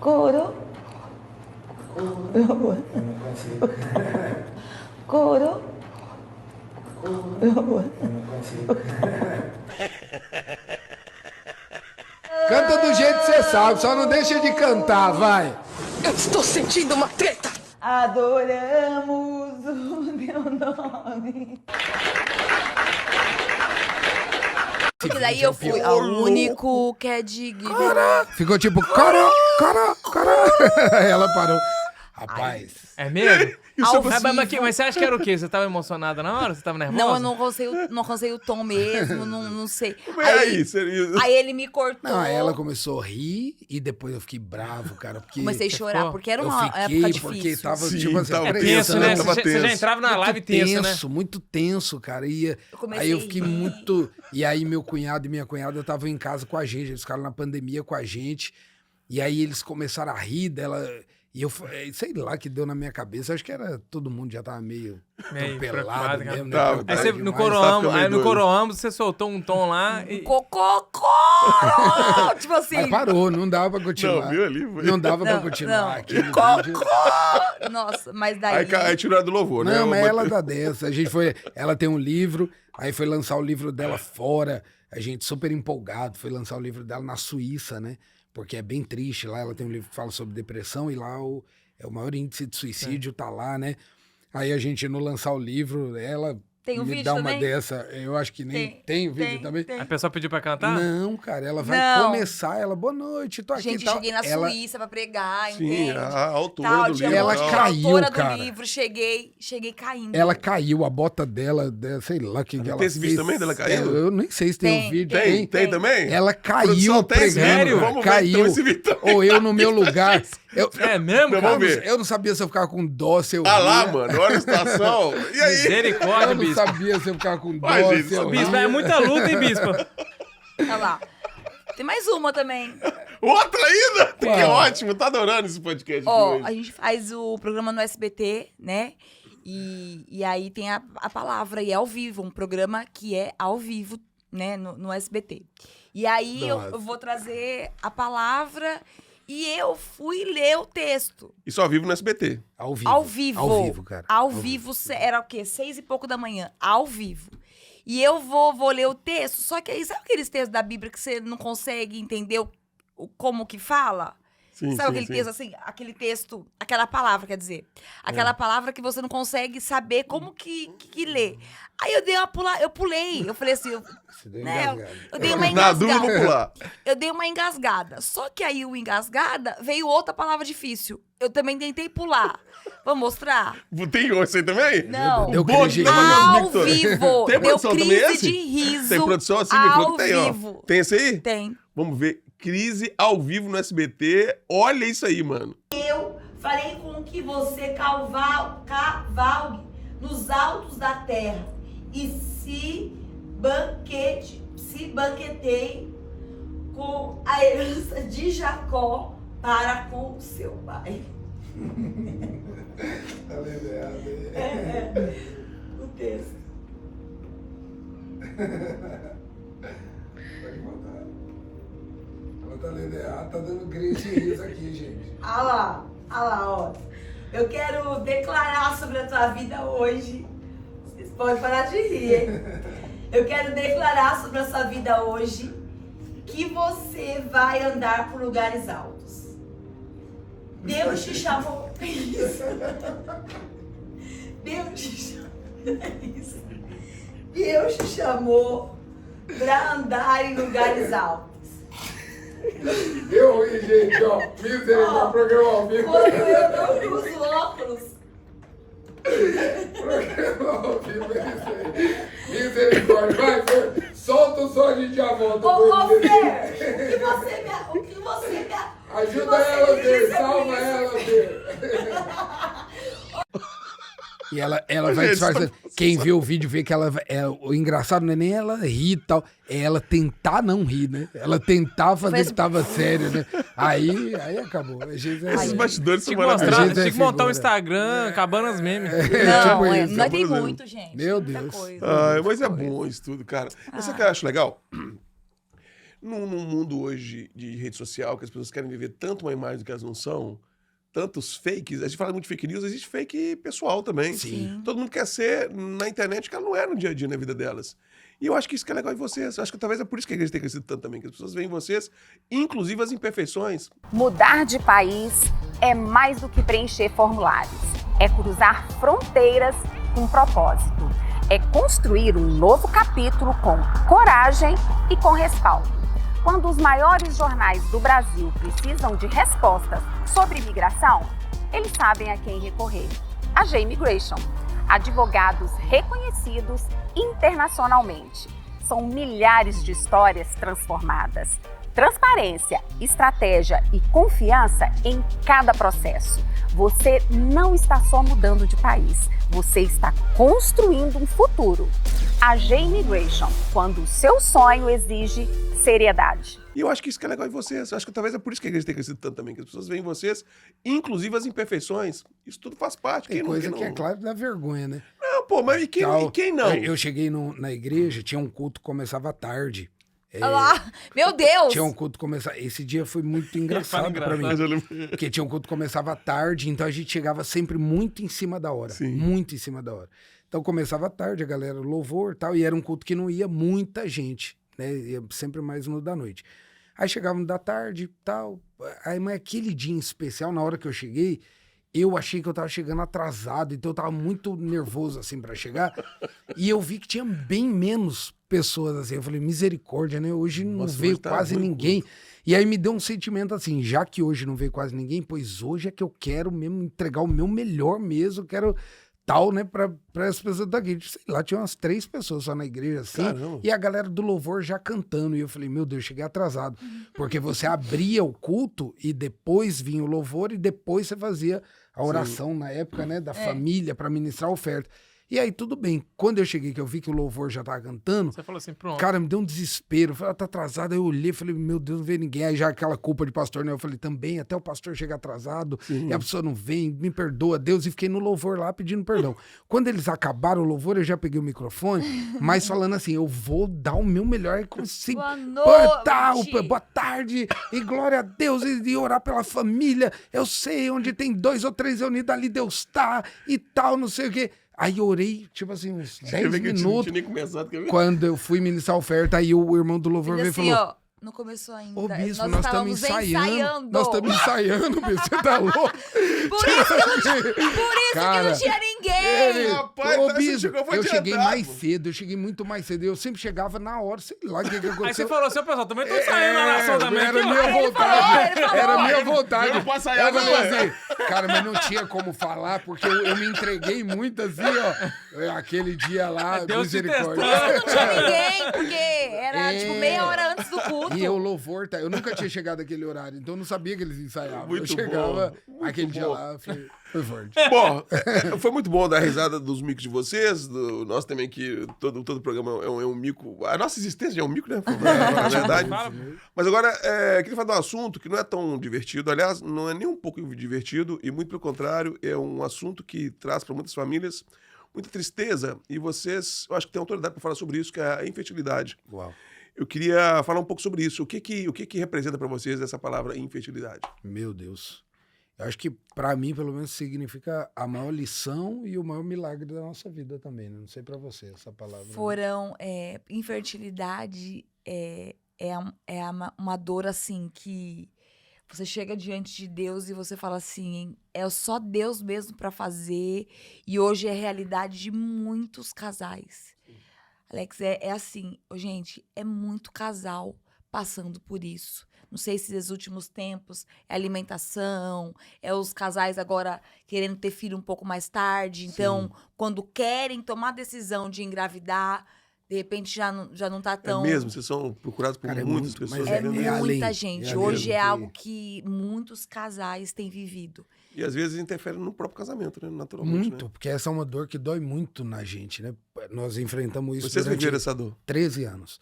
Coro. Canta do jeito que você sabe, só não deixa de cantar, vai. Eu estou sentindo uma treta. Adoramos o teu nome. Porque daí eu fui ao único que é digno. Ficou tipo, cara. Ela parou. Rapaz. É mesmo? Mas você acha que era o quê? Você tava emocionada na hora? Você tava nervosa? Não, eu não alcancei o tom mesmo, não sei. Aí ele me cortou. Não, ela começou a rir e depois eu fiquei bravo, cara. Porque comecei a chorar, porque era uma época difícil. Porque tava, tipo assim, é tenso, né? Você já entrava na live tenso, né? Muito tenso, cara. Aí eu fiquei muito... E aí meu cunhado e minha cunhada estavam em casa com a gente, eles ficaram na pandemia com a gente. E aí eles começaram a rir dela... E eu, sei lá, que deu na minha cabeça. Acho que era todo mundo já tava meio pelado mesmo. Né? Aí você, no Coroamos, você soltou um tom lá e... Cocô! Tipo assim... Mas parou, não dava pra continuar. Não, viu ali? Não dava pra continuar. Cocô! Nossa, mas daí... Aí tirou do louvor, né? Não, mas ela dá dessa. A gente foi... Ela tem um livro, aí foi lançar o livro dela fora. A gente super empolgado, foi lançar o livro dela na Suíça, né? Porque é bem triste lá, ela tem um livro que fala sobre depressão e lá o maior índice de suicídio tá lá, né? Aí a gente, no lançar o livro, ela tem um me vídeo dá uma também? dessa, eu acho que nem tem o vídeo também. A pessoa pediu pra cantar? Não, cara, ela vai começar, ela, boa noite, tô aqui. Gente, cheguei na Suíça pra pregar, sim, entende? A autora do livro. Ela caiu, autora cara. do livro, cheguei caindo. Ela caiu, a bota dela sei lá o que ela fez. Tem esse vídeo também dela caindo? Eu nem sei se tem um vídeo. Tem também? Ela caiu pregando. Sério? Vamos ver então esse vídeo também. Ou eu no meu lugar. É mesmo, cara? Vamos ver. Eu não sabia se eu ficava com dó, se eu ria. Ah lá, mano, olha a situação. E aí? Misericórdia, eu não sabia se eu ficava com dó, se eu ria. Bispo, é muita luta, hein, Bispo? Olha lá. Tem mais uma também. Outra ainda? Que ótimo, tá adorando esse podcast. Ó, a gente faz o programa no SBT, né? E aí tem a palavra, e é ao vivo, um programa que é ao vivo, né, no SBT. E aí eu vou trazer a palavra e eu fui ler o texto. Isso ao vivo no SBT? Ao vivo. Ao vivo. Ao vivo, cara. Ao vivo, era o quê? 6 e pouco da manhã, ao vivo. E eu vou ler o texto, só que aí, sabe aqueles textos da Bíblia que você não consegue entender como que fala? Sim, sabe aquele texto assim? Aquele texto, aquela palavra, quer dizer. Aquela palavra que você não consegue saber como que lê. Aí eu dei eu pulei. Eu falei assim, eu dei uma engasgada. Na dúvida, vou pular. Eu dei uma engasgada. Só que aí o engasgada veio outra palavra difícil. Eu também tentei pular. Vamos mostrar? Tem esse aí também? Não. Deu crise. Ao vivo. Tem Deu produção também crise esse? de riso. Tem produção assim? Ao Tem, ó. vivo. Tem esse aí? Tem. Vamos ver. Crise ao vivo no SBT. Olha isso aí, mano. Eu farei com que você cavalgue nos altos da terra e se banqueteie com a herança de Jacó para com seu pai. O texto. Pode botar. Ela tá lendo Tá dando grito de riso aqui, gente. Olha lá, ó. Eu quero declarar sobre a tua vida hoje. Vocês podem parar de rir, hein? Eu quero declarar sobre a sua vida hoje que você vai andar por lugares altos. Deus te chamou. Isso. Deus te chamou. Isso. Deus te chamou para andar em lugares altos. Eu ri, gente, ó. Misericórdia, programa ao vivo. Quando eu não uso óculos. Programa ao vivo, é isso aí. Misericórdia, vai, Fer. Solta o som, a gente já volta. Ô, Fer, o que você me... Ajuda ela, Fer. Salva ela, Fer. E ela vai disfarçando. Quem vê o vídeo vê que ela. O engraçado não é nem ela rir e tal, é ela tentar não rir, né? Ela tentar fazer que tava sério, né? Aí acabou. Esses bastidores são maravilhosos. Tinha que montar um Instagram, acabando as memes. Não tem muito, gente. Meu Deus. Mas é bom isso tudo, cara. Mas sabe o que eu acho legal? Num mundo hoje de rede social, que as pessoas querem viver tanto uma imagem do que elas não são, tantos fakes, a gente fala muito de fake news, existe fake pessoal também. Sim. Todo mundo quer ser na internet que ela não é no dia a dia, na vida delas. E eu acho que isso que é legal em vocês. Eu acho que talvez é por isso que a igreja tem crescido tanto também, que as pessoas veem em vocês, inclusive as imperfeições. Mudar de país é mais do que preencher formulários. É cruzar fronteiras com propósito. É construir um novo capítulo com coragem e com respaldo. Quando os maiores jornais do Brasil precisam de respostas sobre imigração, eles sabem a quem recorrer. A J-Immigration. Advogados reconhecidos internacionalmente. São milhares de histórias transformadas. Transparência, estratégia e confiança em cada processo. Você não está só mudando de país, você está construindo um futuro. A J-Immigration, quando o seu sonho exige seriedade. E eu acho que isso que é legal em vocês. Eu acho que talvez é por isso que a igreja tem crescido tanto também, que as pessoas veem em vocês, inclusive as imperfeições. Isso tudo faz parte. Tem coisa que é claro dá vergonha, né? Não, pô, mas e quem não? Eu cheguei na igreja, tinha um culto que começava à tarde. Olha lá, meu Deus! Tinha um culto que começava... Esse dia foi muito engraçado pra mim. Porque tinha um culto que começava à tarde, então a gente chegava sempre muito em cima da hora. Sim. Muito em cima da hora. Então começava à tarde, a galera louvor e tal, e era um culto que não ia muita gente, né? Ia sempre mais no da noite. Aí chegava da tarde e tal. Aí, mas aquele dia em especial, na hora que eu cheguei, eu achei que eu tava chegando atrasado, então eu tava muito nervoso, assim, pra chegar. E eu vi que tinha bem menos pessoas, assim. Eu falei, misericórdia, né? Hoje não veio quase ninguém. E aí me deu um sentimento assim, já que hoje não veio quase ninguém, pois hoje é que eu quero mesmo entregar o meu melhor mesmo, eu quero tal, né, pra as pessoas daqui. Sei lá, tinha umas 3 pessoas só na igreja, assim, Caramba. E a galera do louvor já cantando. E eu falei, meu Deus, cheguei atrasado. Porque você abria o culto e depois vinha o louvor e depois você fazia a oração, na época, né, da família para ministrar a oferta. E aí, tudo bem. Quando eu cheguei, que eu vi que o louvor já tava cantando, você falou assim, pronto. Cara, me deu um desespero. Eu falei, tá atrasado. Aí eu olhei, falei, meu Deus, não vê ninguém. Aí já aquela culpa de pastor, né? Eu falei, também, até o pastor chega atrasado, e a pessoa não vem, me perdoa, Deus. E fiquei no louvor lá pedindo perdão. Quando eles acabaram o louvor, eu já peguei o microfone, mas falando assim, eu vou dar o meu melhor. Assim, boa noite! Boa tarde, e glória a Deus, e orar pela família. Eu sei onde tem 2 ou 3 reunidos, ali Deus tá, e tal, não sei o quê. Aí eu orei, tipo assim, uns 10 minutos. Nem começado, quando eu fui ministrar a oferta, aí o irmão do louvor veio e assim, falou... ó, não começou ainda. Ô, bispo, nós estamos ensaiando. Nós estamos ensaiando, bispo, você tá louco? Por isso que não tinha ninguém. Rapaz, ô, bispo, eu cheguei mais cedo, eu cheguei muito mais cedo. Eu sempre chegava na hora, sei lá o que aconteceu. Aí você falou, seu pessoal, também tô ensaiando a nação também. Era minha vontade. Era minha vontade. Eu não posso ensaiar, eu falei assim, cara, mas não tinha como falar, porque eu me entreguei muito assim, ó. Aquele dia lá, Deus misericórdia. Não tinha ninguém, porque era tipo meia hora antes do culto. E o louvor, eu nunca tinha chegado naquele horário, então eu não sabia que eles ensaiavam. Muito eu chegava bom, aquele dia bom. lá, foi forte. Bom, foi muito bom dar risada dos micos de vocês, nós também que todo programa é um mico, a nossa existência é um mico, né? Na verdade. Mas agora, queria falar de um assunto que não é tão divertido, aliás, não é nem um pouco divertido, e muito pelo contrário, é um assunto que traz para muitas famílias muita tristeza, e vocês, eu acho que tem autoridade para falar sobre isso, que é a infertilidade. Uau. Eu queria falar um pouco sobre isso. O que representa para vocês essa palavra infertilidade? Meu Deus. Eu acho que, para mim, pelo menos, significa a maior lição e o maior milagre da nossa vida também. Né? Não sei para você essa palavra. Infertilidade uma dor, assim, que você chega diante de Deus e você fala assim, é só Deus mesmo para fazer. E hoje é realidade de muitos casais. Alex, é assim, gente, é muito casal passando por isso. Não sei se nos últimos tempos é alimentação, é os casais agora querendo ter filho um pouco mais tarde. Então, quando querem tomar a decisão de engravidar, de repente já não tá tão... É mesmo? Vocês são procurados por muitas pessoas? É muita gente. Hoje é algo que muitos casais têm vivido. E às vezes interfere no próprio casamento, né? Naturalmente. Muito, porque essa é uma dor que dói muito na gente, né? Nós enfrentamos isso Vocês viveram essa dor? 13 anos.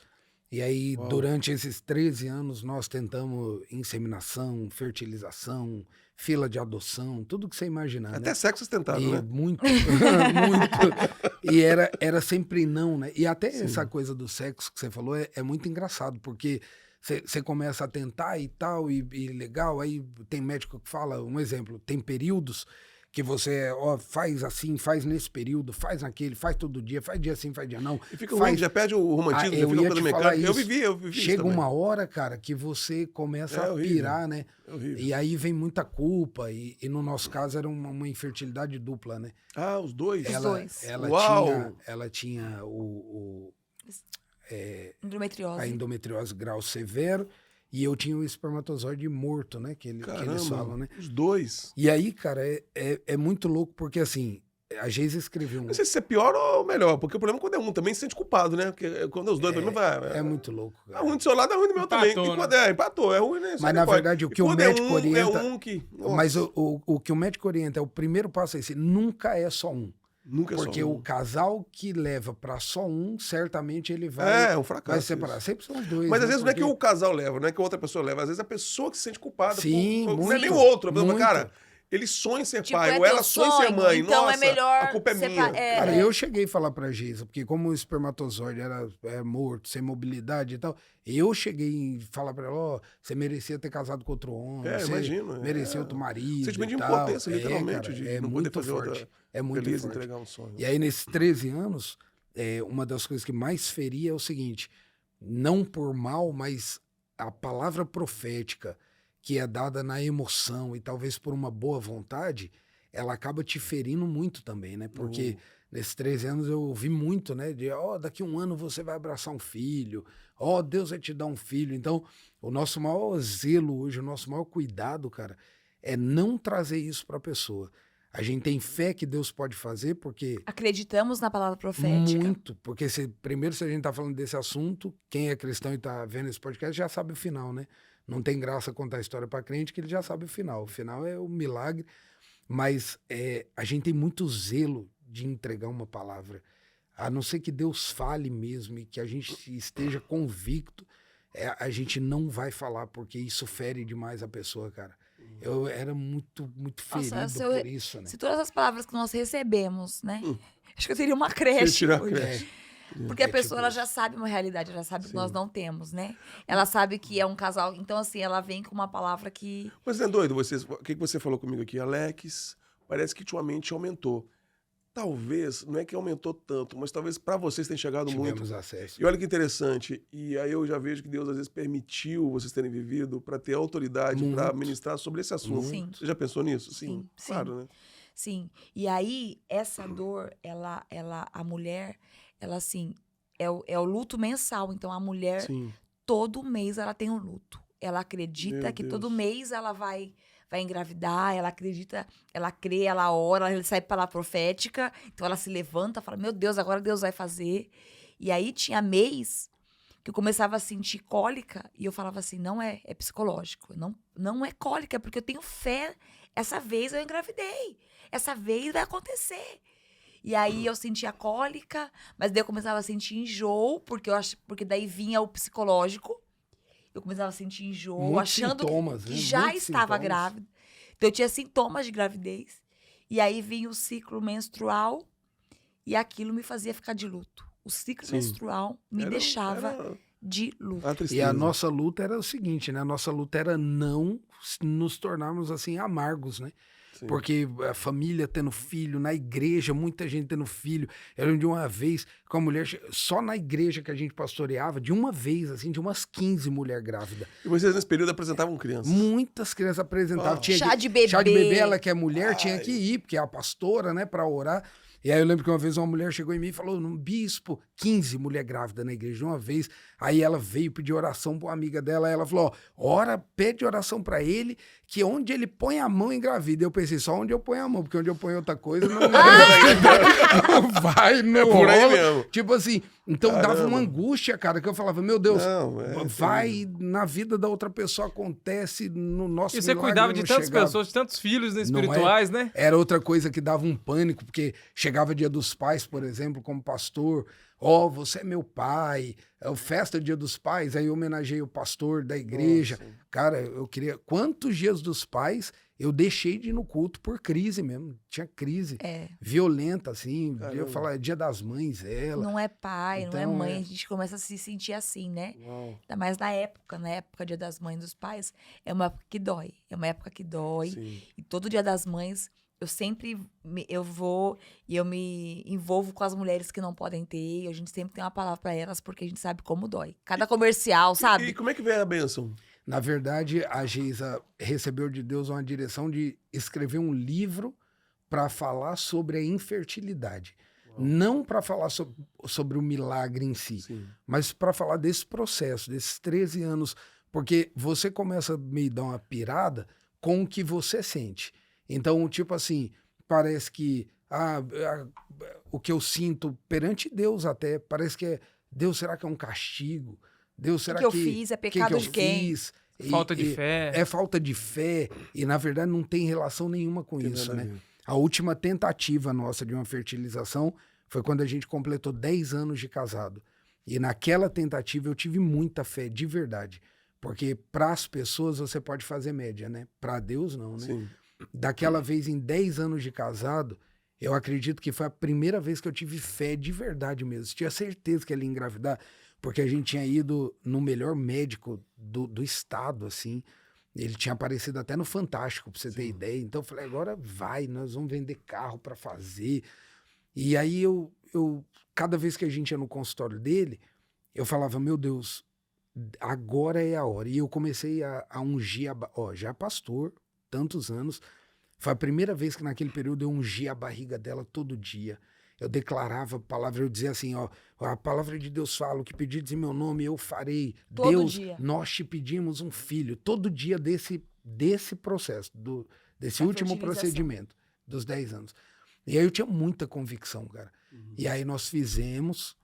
E aí, durante esses 13 anos, nós tentamos inseminação, fertilização, fila de adoção, tudo que você imaginar. Até né? sexo tentado, né? Muito, muito. E era sempre não, né? E até essa coisa do sexo que você falou é muito engraçado, porque você começa a tentar e tal, e legal, aí tem médico que fala, um exemplo, tem períodos que você faz assim, faz nesse período, faz naquele, faz todo dia, faz dia sim, faz dia não. E fica ruim, já perde o romantismo, já fica uma coisa mecânica. Eu vivi Chega uma hora, cara, que você começa a pirar, né? E aí vem muita culpa, e no nosso caso era uma infertilidade dupla, né? Ah, os dois? Ela tinha endometriose. A endometriose grau severo. E eu tinha o espermatozoide morto, né? Que eles falam, né? Os dois. E aí, cara, é muito louco, porque assim, a Geisa escreveu Não sei se é pior ou melhor, porque o problema é quando é um também se sente culpado, né? Porque quando é os dois, é muito louco. É ruim do seu lado, é ruim do meu também. E quando empatou, é ruim, né? Mas na verdade, o que o médico orienta. Nossa. Mas o que o médico orienta, o primeiro passo é esse: nunca é só um. Nunca porque é só um. o casal que leva pra só um, certamente ele vai, um fracasso, vai separar. isso. Sempre são os dois. Mas às né? vezes não é que o casal leva, não é que a outra pessoa leva. Às vezes a pessoa que se sente culpada. Sim, não muito, é nem o outro. A pessoa fala, muito. cara, ele sonha em ser pai, é ou ela teu sonha em ser mãe. Então Nossa, é melhor a culpa é minha. Cara, eu cheguei a falar pra Geisa, porque como o espermatozoide era morto, sem mobilidade e tal, eu cheguei a falar pra ela, você merecia ter casado com outro homem, você imagino, merecia outro marido. Sentimento de e tal. impotência, literalmente, cara, de não muito poder fazer forte. outra É muito beleza, forte. entregar um sonho. E aí, nesses 13 anos, uma das coisas que mais feria é o seguinte: não por mal, mas a palavra profética que é dada na emoção e talvez por uma boa vontade, ela acaba te ferindo muito também, né? Porque nesses 13 anos eu ouvi muito, né? De, daqui a um ano você vai abraçar um filho, Deus vai te dar um filho. Então, o nosso maior zelo hoje, o nosso maior cuidado, cara, é não trazer isso para a pessoa. A gente tem fé que Deus pode fazer, porque... Acreditamos na palavra profética. Muito, porque primeiro, se a gente tá falando desse assunto, quem é cristão e tá vendo esse podcast já sabe o final, né? Não tem graça contar a história para crente, que ele já sabe o final. O final é o milagre. Mas a gente tem muito zelo de entregar uma palavra. A não ser que Deus fale mesmo e que a gente esteja convicto, a gente não vai falar, porque isso fere demais a pessoa, cara. Eu era muito ferido por isso, né? Se todas as palavras que nós recebemos, né? Acho que eu teria uma creche. Porque a pessoa ela já sabe uma realidade, ela sabe que nós não temos, né? Ela sabe que é um casal. Então, assim, ela vem com uma palavra que... Mas não é doido? O que você falou comigo aqui? Alex, parece que ultimamente aumentou. Talvez, não é que aumentou tanto, mas talvez para vocês tenha chegado muito. Acesso. E olha que interessante, e aí eu já vejo que Deus às vezes permitiu vocês terem vivido para ter autoridade para ministrar sobre esse assunto. Sim. Você já pensou nisso? Sim. Claro, né? Sim. E aí, essa dor, a mulher, ela assim, é o luto mensal. Então, a mulher, todo mês ela tem um luto. Ela acredita que todo mês ela vai engravidar, ela acredita, ela crê, ela ora, ela sai pela profética, então ela se levanta, fala, meu Deus, agora Deus vai fazer. E aí tinha mês que eu começava a sentir cólica e eu falava assim, não é psicológico, não é cólica, porque eu tenho fé, essa vez eu engravidei, essa vez vai acontecer. E aí eu sentia cólica, mas daí eu começava a sentir enjoo, porque daí vinha o psicológico. Eu começava a sentir enjoo, achando que já estava grávida. Então, eu tinha sintomas de gravidez. E aí vinha o ciclo menstrual e aquilo me fazia ficar de luto. O ciclo menstrual me deixava de luto. E a nossa luta era o seguinte, né? A nossa luta era não nos tornarmos assim amargos, né? Sim. Porque a família tendo filho, na igreja, muita gente tendo filho. Eu lembro de uma vez com a mulher, só na igreja que a gente pastoreava, de uma vez, assim, de umas 15 mulheres grávidas. E vocês nesse período apresentavam crianças? Muitas crianças apresentavam. Tinha Chá que- de bebê. Chá de bebê, ela que é mulher, tinha que ir, porque é a pastora, né, pra orar. E aí eu lembro que uma vez uma mulher chegou em mim e falou, bispo, 15 mulher grávida na igreja de uma vez. Aí ela veio pedir oração pra uma amiga dela. Aí ela falou, ó, ora, pede oração pra ele, que onde ele põe a mão engravida. Eu pensei, só onde eu ponho a mão, porque onde eu ponho outra coisa, não vai, não Por aí rola. mesmo. Tipo assim, então dava Caramba. uma angústia, cara, que eu falava, meu Deus, Não, vai, na vida da outra pessoa acontece, no nosso E você milagre cuidava de não tantas chegava. pessoas, de tantos filhos, né, Não é? espirituais, né? Era outra coisa que dava um pânico, porque chegava Dia dos Pais, por exemplo, como pastor, você é meu pai, é o festa Dia dos Pais, aí eu homenageei o pastor da igreja. Nossa. Cara, eu queria... Quantos Dias dos Pais eu deixei de ir no culto por crise mesmo? Tinha crise violenta, assim. Caramba. Eu falava, é Dia das Mães, ela. Não é pai, não é Então, mãe, a gente começa a se sentir assim, né? Uau. Ainda mais na época Dia das Mães, dos Pais, é uma época que dói. É uma época que dói. Sim. E todo Dia das Mães, eu sempre eu vou e eu me envolvo com as mulheres que não podem ter. E a gente sempre tem uma palavra pra elas, porque a gente sabe como dói. Cada comercial, sabe? E como é que veio a bênção? Na verdade, a Geisa recebeu de Deus uma direção de escrever um livro para falar sobre a infertilidade. Não para falar sobre o milagre em si, mas para falar desse processo, desses 13 anos. Porque você começa a meio dar uma pirada com o que você sente. Então, tipo assim, parece que o que eu sinto perante Deus até, parece que é, Deus, será que é um castigo? Deus, será que eu fiz? É pecado de quem? Fiz? Falta de fé. É falta de fé. E, na verdade, não tem relação nenhuma com isso, nada a né? ver. A última tentativa nossa de uma fertilização foi quando a gente completou 10 anos de casado. E naquela tentativa eu tive muita fé, de verdade. Porque para as pessoas você pode fazer média, né? Para Deus, não, né? Sim. Daquela vez, em 10 anos de casado, eu acredito que foi a primeira vez que eu tive fé de verdade mesmo. Eu tinha certeza que ela ia engravidar, porque a gente tinha ido no melhor médico do estado, assim. Ele tinha aparecido até no Fantástico, pra você ter ideia. Então eu falei, agora vai, nós vamos vender carro para fazer. E aí eu, cada vez que a gente ia no consultório dele, eu falava, meu Deus, agora é a hora. E eu comecei a ungir, já pastor, tantos anos. Foi a primeira vez que naquele período eu ungia a barriga dela todo dia. Eu declarava a palavra, eu dizia assim, a palavra de Deus fala, o que pedires em meu nome eu farei. Todo Deus, dia. nós te pedimos um filho. Todo dia desse processo, desse Da último fertilização. procedimento, dos 10 anos. E aí eu tinha muita convicção, cara. E aí nós fizemos,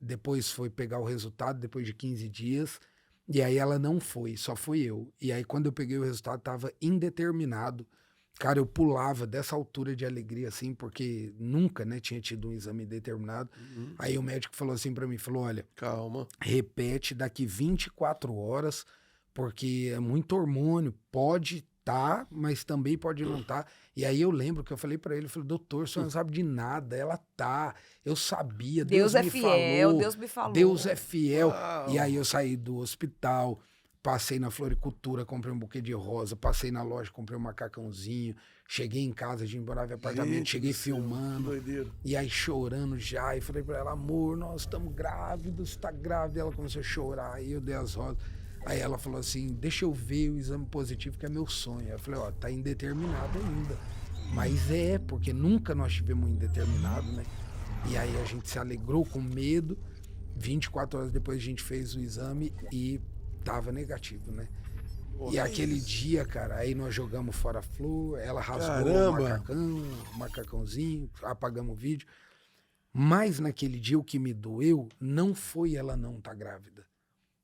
depois foi pegar o resultado, depois de 15 dias, e aí ela não foi, só fui eu. E aí quando eu peguei o resultado, tava indeterminado. Cara, eu pulava dessa altura de alegria, assim, porque nunca, né, tinha tido um exame determinado. Aí o médico falou assim pra mim, falou, olha, calma, repete daqui 24 horas, porque é muito hormônio, pode tá, mas também pode não tá. E aí eu lembro que eu falei pra ele, eu falei, doutor, o senhor não sabe de nada, ela tá, eu sabia, Deus é me fiel, falou, Deus me falou. Deus é fiel. Uau. E aí eu saí do hospital, passei na floricultura, comprei um buquê de rosa, passei na loja, comprei um macacãozinho, cheguei em casa, a gente morava em apartamento, Gente cheguei do céu, que filmando, doideira. e aí chorando já, e falei pra ela, amor, nós estamos grávidos, tá grávida, ela começou a chorar, aí eu dei as rosas, aí ela falou assim, deixa eu ver o exame positivo, que é meu sonho. Aí eu falei, tá indeterminado ainda, mas porque nunca nós tivemos um indeterminado, né? E aí a gente se alegrou com medo, 24 horas depois a gente fez o exame e tava negativo, né? E aquele dia, cara, aí nós jogamos fora a flor, ela rasgou o macacãozinho, apagamos o vídeo. Mas naquele dia o que me doeu não foi ela não tá grávida.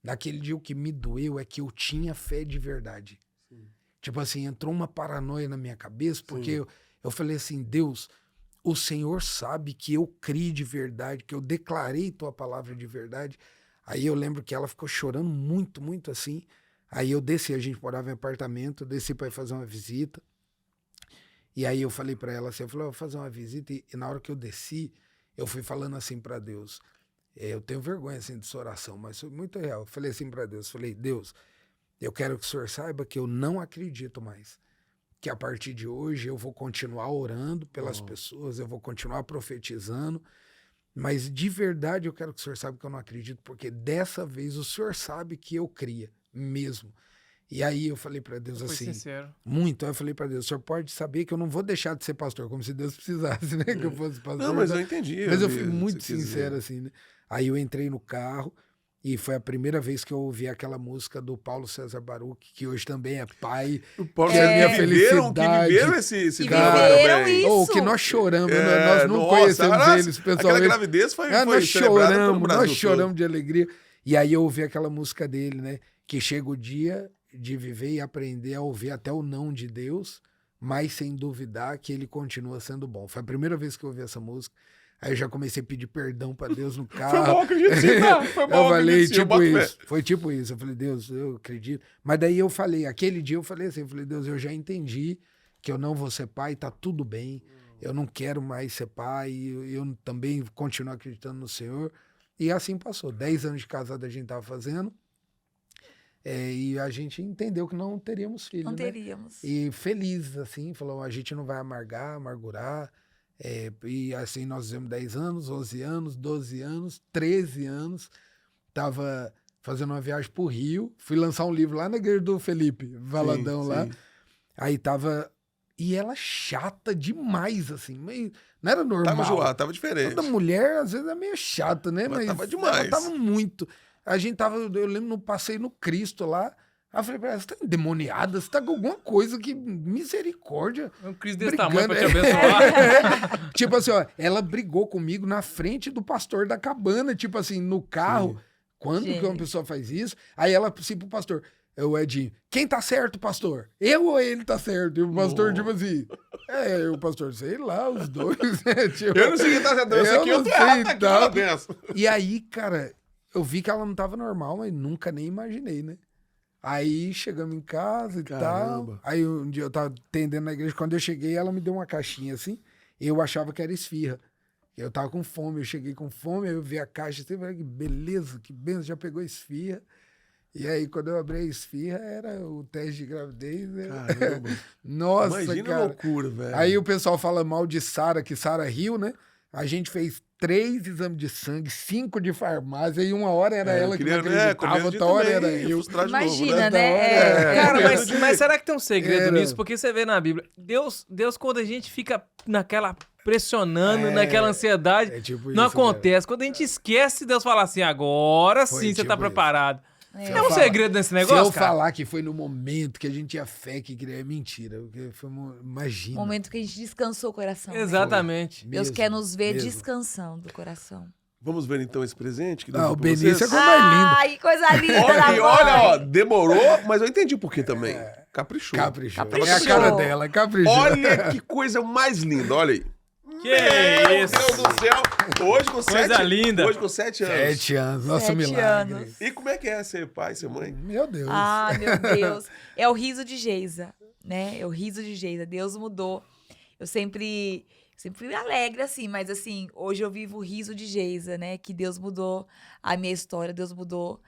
Naquele dia o que me doeu é que eu tinha fé de verdade. Tipo assim, entrou uma paranoia na minha cabeça, porque eu falei assim, Deus, o Senhor sabe que eu criei de verdade, que eu declarei tua palavra de verdade. Aí eu lembro que ela ficou chorando muito, muito assim. Aí eu desci, a gente morava em apartamento, eu desci para ir fazer uma visita. E aí eu falei para ela assim, eu falei, eu vou fazer uma visita. E na hora que eu desci, eu fui falando assim para Deus, Eu tenho vergonha, assim, dessa oração, mas foi muito real. Eu falei assim para Deus, falei, Deus, eu quero que o Senhor saiba que eu não acredito mais. Que a partir de hoje eu vou continuar orando pelas pessoas, eu vou continuar profetizando, mas de verdade eu quero que o Senhor saiba que eu não acredito, porque dessa vez o Senhor sabe que eu cria mesmo. E aí eu falei para Deus assim, sincero. muito, aí eu falei para Deus, o Senhor pode saber que eu não vou deixar de ser pastor, como se Deus precisasse, né, que eu fosse pastor. Não, mas eu entendi. Mas eu fui muito sincero assim, né? Aí eu entrei no carro e foi a primeira vez que eu ouvi aquela música do Paulo César Baruch, que hoje também é pai, o Paulo que é a minha viveram felicidade. esse cara, isso. Oh, que nós choramos, nós não conhecemos eles pessoalmente. Aquela gravidez foi nós celebrada pelo choramos, Brasil nós choramos de alegria. E aí eu ouvi aquela música dele, né? Que chega o dia de viver e aprender a ouvir até o não de Deus, mas sem duvidar que ele continua sendo bom. Foi a primeira vez que eu ouvi essa música. Aí eu já comecei a pedir perdão pra Deus no carro. Foi bom, acredito sim, tá? Foi bom, eu falei, acredito, tipo isso. Foi tipo isso. Eu falei, Deus, eu acredito. Mas daí eu falei, aquele dia eu falei assim, Deus, eu já entendi que eu não vou ser pai, tá tudo bem. Eu não quero mais ser pai. Eu também continuo acreditando no Senhor. E assim passou. 10 anos de casado a gente tava fazendo. E a gente entendeu que não teríamos filho, Não né? teríamos. E feliz, assim, falou, a gente não vai amargurar. E assim, nós fizemos 10 anos, 11 anos, 12 anos, 13 anos. Tava fazendo uma viagem pro Rio. Fui lançar um livro lá na igreja do Felipe, Valadão lá. Aí tava... E ela chata demais, assim. Meio, não era normal. Tava enjoado, tava diferente. Toda mulher, às vezes, é meio chata, né? Mas tava demais. Ela tava muito. A gente tava, eu lembro, no passeio no Cristo lá. Aí eu falei pra ela, você tá endemoniada? Você tá com alguma coisa que... Misericórdia. Um Cristo desse tamanho pra te abençoar. Tipo assim, ó, ela brigou comigo na frente do pastor da cabana, tipo assim, no carro. Sim. Quando que uma pessoa faz isso? Aí ela, assim, pro pastor, o Edinho, quem tá certo, pastor? Eu ou ele tá certo? E o pastor, tipo assim, o pastor, sei lá, os dois. Tipo, eu não sei quem tá certo, eu sei que eu tô errado dessa. E aí, cara, eu vi que ela não tava normal, mas nunca nem imaginei, né? Aí chegamos em casa e tal. Aí um dia eu tava atendendo na igreja. Quando eu cheguei, ela me deu uma caixinha assim. Eu achava que era esfirra. Eu tava com fome, eu cheguei com fome, aí eu vi a caixa assim, falei, que beleza, que benção, já pegou esfirra. E aí, quando eu abri a esfirra, era o teste de gravidez. Caramba. Nossa, imagina cara. A loucura, velho. Aí o pessoal fala mal de Sara, que Sara riu, né? A gente fez 3 exames de sangue, 5 de farmácia, e uma hora era ela que não acreditava, outra hora era eu. Imagina, né? Cara, mas será que tem um segredo nisso? Porque você vê na Bíblia, Deus, quando a gente fica naquela pressionando, naquela ansiedade, tipo não isso, acontece. Quando a gente esquece, Deus fala assim, agora sim você tá preparado. É um segredo nesse negócio, Se eu cara? falar que foi no momento que a gente tinha fé que queria, é mentira. Porque foi imagina. Momento que a gente descansou o coração. Exatamente. Deus Mesmo, quer nos ver mesmo. descansando o coração. Vamos ver então esse presente que Deus deu O pra Benício é vocês? coisa mais linda. Ai, que coisa linda. Olha, ó, demorou, mas eu entendi por que também. Caprichou. Caprichou. É a cara dela, caprichou. Olha que coisa mais linda, olha aí. Que isso? Meu Deus do céu. Hoje com 7 Coisa linda. Hoje com 7 anos. 7 anos, nosso 7 milagre. anos. E como é que é ser pai, ser mãe? Meu Deus. Ah, meu Deus. É o riso de Geisa, né? É o riso de Geisa. Deus mudou. Eu sempre fui alegre, assim, mas assim, hoje eu vivo o riso de Geisa, né? Que Deus mudou a minha história, Deus mudou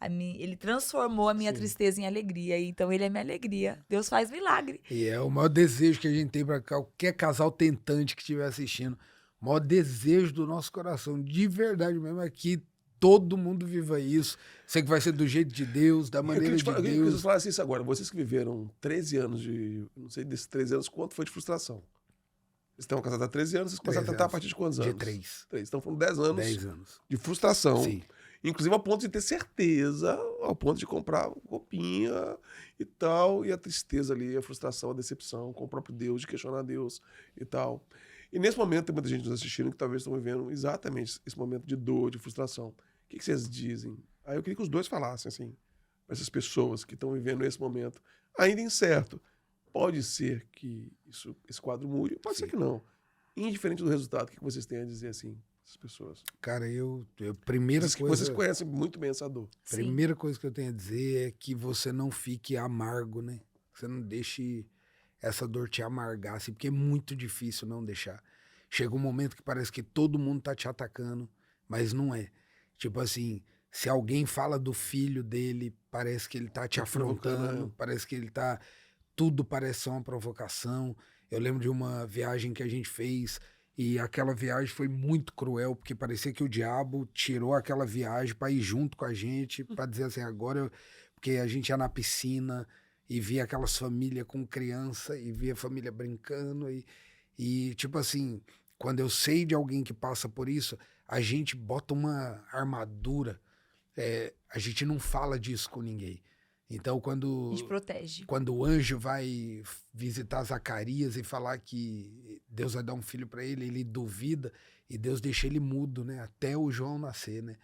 ele transformou a minha tristeza em alegria. Então, ele é minha alegria. Deus faz milagre. E é o maior desejo que a gente tem para qualquer casal tentante que estiver assistindo. O maior desejo do nosso coração, de verdade mesmo, é que todo mundo viva isso. Sei que vai ser do jeito de Deus, da maneira de Deus. Eu queria que vocês falassem isso agora. Vocês que viveram 13 anos de... Não sei, desses 13 anos, quanto foi de frustração? Vocês estão casados há 13 anos, vocês começaram a tentar a partir de quantos anos? De 3. Então foram 10 anos. 10 anos. De frustração. Sim. Inclusive ao ponto de ter certeza, ao ponto de comprar roupinha e tal, e a tristeza ali, a frustração, a decepção com o próprio Deus, de questionar Deus e tal. E nesse momento tem muita gente nos assistindo que talvez estão vivendo exatamente esse momento de dor, de frustração. O que vocês dizem? Aí eu queria que os dois falassem, assim, para essas pessoas que estão vivendo esse momento, ainda incerto. Pode ser que esse quadro mude, pode ser que não. Indiferente do resultado, o que vocês têm a dizer, assim, essas pessoas? Cara, primeira coisa... Vocês conhecem muito bem essa dor. Primeira coisa que eu tenho a dizer é que você não fique amargo, né? Você não deixe essa dor te amargar, assim, porque é muito difícil não deixar. Chega um momento que parece que todo mundo tá te atacando, mas não é. Tipo assim, se alguém fala do filho dele, parece que ele tá te afrontando, parece que ele tá... Tudo parece ser uma provocação. Eu lembro de uma viagem que a gente fez e aquela viagem foi muito cruel, porque parecia que o diabo tirou aquela viagem para ir junto com a gente, para dizer assim, agora... Porque a gente ia na piscina e via aquelas famílias com criança e via a família brincando e tipo assim, quando eu sei de alguém que passa por isso, a gente bota uma armadura, a gente não fala disso com ninguém. Então, quando... A gente protege. Quando o anjo vai visitar Zacarias e falar que Deus vai dar um filho para ele, ele duvida e Deus deixa ele mudo, né? Até o João nascer, né?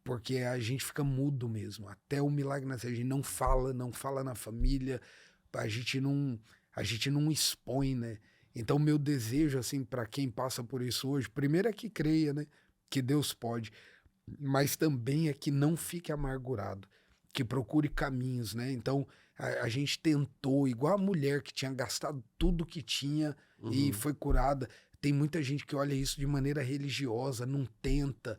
Porque a gente fica mudo mesmo, até o milagre nascer. A gente não fala na família, a gente não expõe, né? Então, meu desejo, assim, para quem passa por isso hoje, primeiro é que creia, né? Que Deus pode, mas também é que não fique amargurado, que procure caminhos, né? Então, a gente tentou, igual a mulher que tinha gastado tudo que tinha e foi curada. Tem muita gente que olha isso de maneira religiosa, não tenta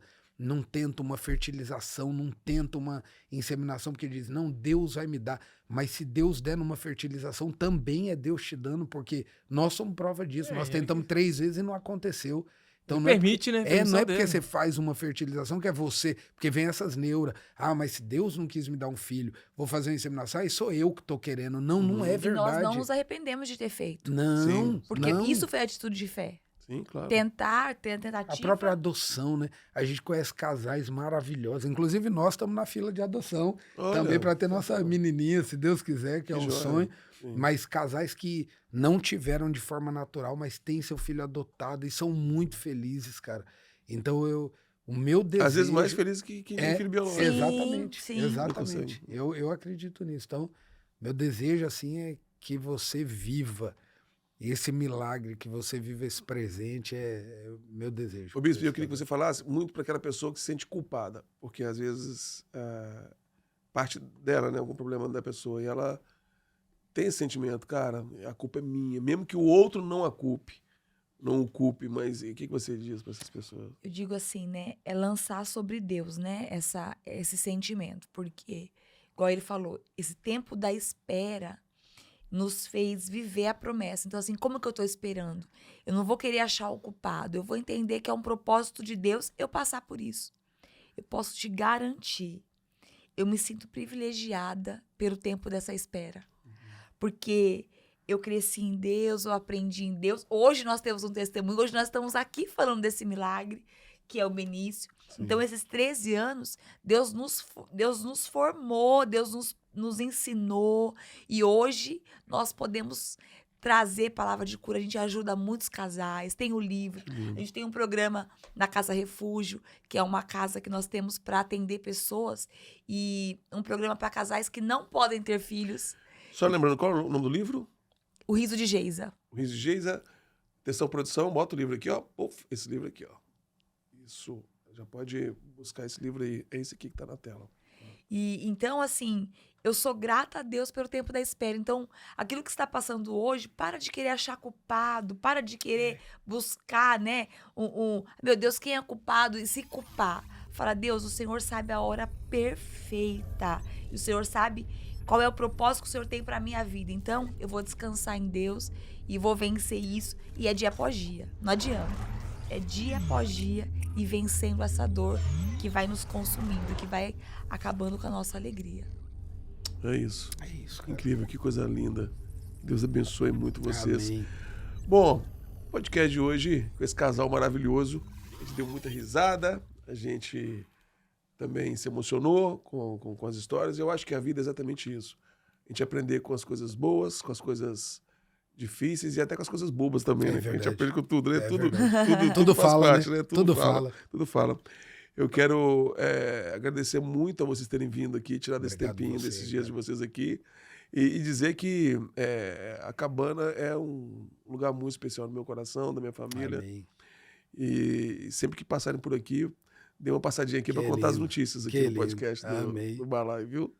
uma fertilização, não tenta uma inseminação, porque diz, não, Deus vai me dar. Mas se Deus der numa fertilização, também é Deus te dando, porque nós somos prova disso. Nós tentamos 3 vezes e não aconteceu. Então não permite, é, né? Não é porque você faz uma fertilização que é você, porque vem essas neuras. Ah, mas se Deus não quis me dar um filho, vou fazer uma inseminação, aí sou eu que tô querendo. Não é verdade. E nós não nos arrependemos de ter feito. Não, porque não. isso foi a atitude de fé. Sim, claro. Tentar, ter a tentativa. A própria adoção, né? A gente conhece casais maravilhosos. Inclusive, nós estamos na fila de adoção também para ter nossa menininha, se Deus quiser, que é um sonho. Sim. Mas casais que não tiveram de forma natural, mas têm seu filho adotado e são muito felizes, cara. Então, o meu desejo... Às vezes mais felizes que filho biológico. Exatamente, exatamente. Eu acredito nisso. Então, meu desejo, assim, é que você viva esse milagre, que você viva esse presente, é o meu desejo. Ô, Bispo, eu queria que você falasse muito para aquela pessoa que se sente culpada, porque às vezes parte dela, né, algum problema da pessoa, e ela tem esse sentimento, cara, a culpa é minha, mesmo que o outro não o culpe, mas o que você diz para essas pessoas? Eu digo assim, né, é lançar sobre Deus, né, esse sentimento, porque, igual ele falou, esse tempo da espera nos fez viver a promessa. Então, assim, como que eu estou esperando? Eu não vou querer achar o culpado. Eu vou entender que é um propósito de Deus eu passar por isso. Eu posso te garantir. Eu me sinto privilegiada pelo tempo dessa espera. Porque eu cresci em Deus, eu aprendi em Deus. Hoje nós temos um testemunho. Hoje nós estamos aqui falando desse milagre, que é o Benício. Sim. Então, esses 13 anos, Deus nos formou, Deus nos ensinou, e hoje nós podemos trazer palavra de cura. A gente ajuda muitos casais, tem o livro, a gente tem um programa na Casa Refúgio, que é uma casa que nós temos para atender pessoas, e um programa para casais que não podem ter filhos. Só lembrando, qual é o nome do livro? O Riso de Geisa. O Riso de Geisa. Atenção, produção, bota o livro aqui, ó. Esse livro aqui, ó. Isso, já pode buscar esse livro aí, é esse aqui que tá na tela. E então, assim, eu sou grata a Deus pelo tempo da espera. Então, aquilo que está passando hoje, para de querer achar culpado, para de querer buscar, né? Meu Deus, quem é culpado? E se culpar. Fala, Deus, o Senhor sabe a hora perfeita. E o Senhor sabe qual é o propósito que o Senhor tem para a minha vida. Então, eu vou descansar em Deus e vou vencer isso. E é dia após dia. Não adianta. É dia após dia e vencendo essa dor que vai nos consumindo, que vai acabando com a nossa alegria. É isso. É isso. Incrível, que coisa linda. Deus abençoe muito vocês. Amém. Bom, podcast de hoje com esse casal maravilhoso. A gente deu muita risada, a gente também se emocionou com as histórias. Eu acho que a vida é exatamente isso. A gente aprender com as coisas boas, com as coisas difíceis e até com as coisas bobas também, né? A gente aprende com tudo, né? Tudo faz fala, parte, né? Tudo fala. Eu quero agradecer muito a vocês terem vindo aqui, tirado esse tempinho desses dias de vocês aqui e dizer que a Cabana é um lugar muito especial no meu coração, da minha família. Amém. E sempre que passarem por aqui, dê uma passadinha aqui para contar as notícias aqui no podcast do Balai, viu?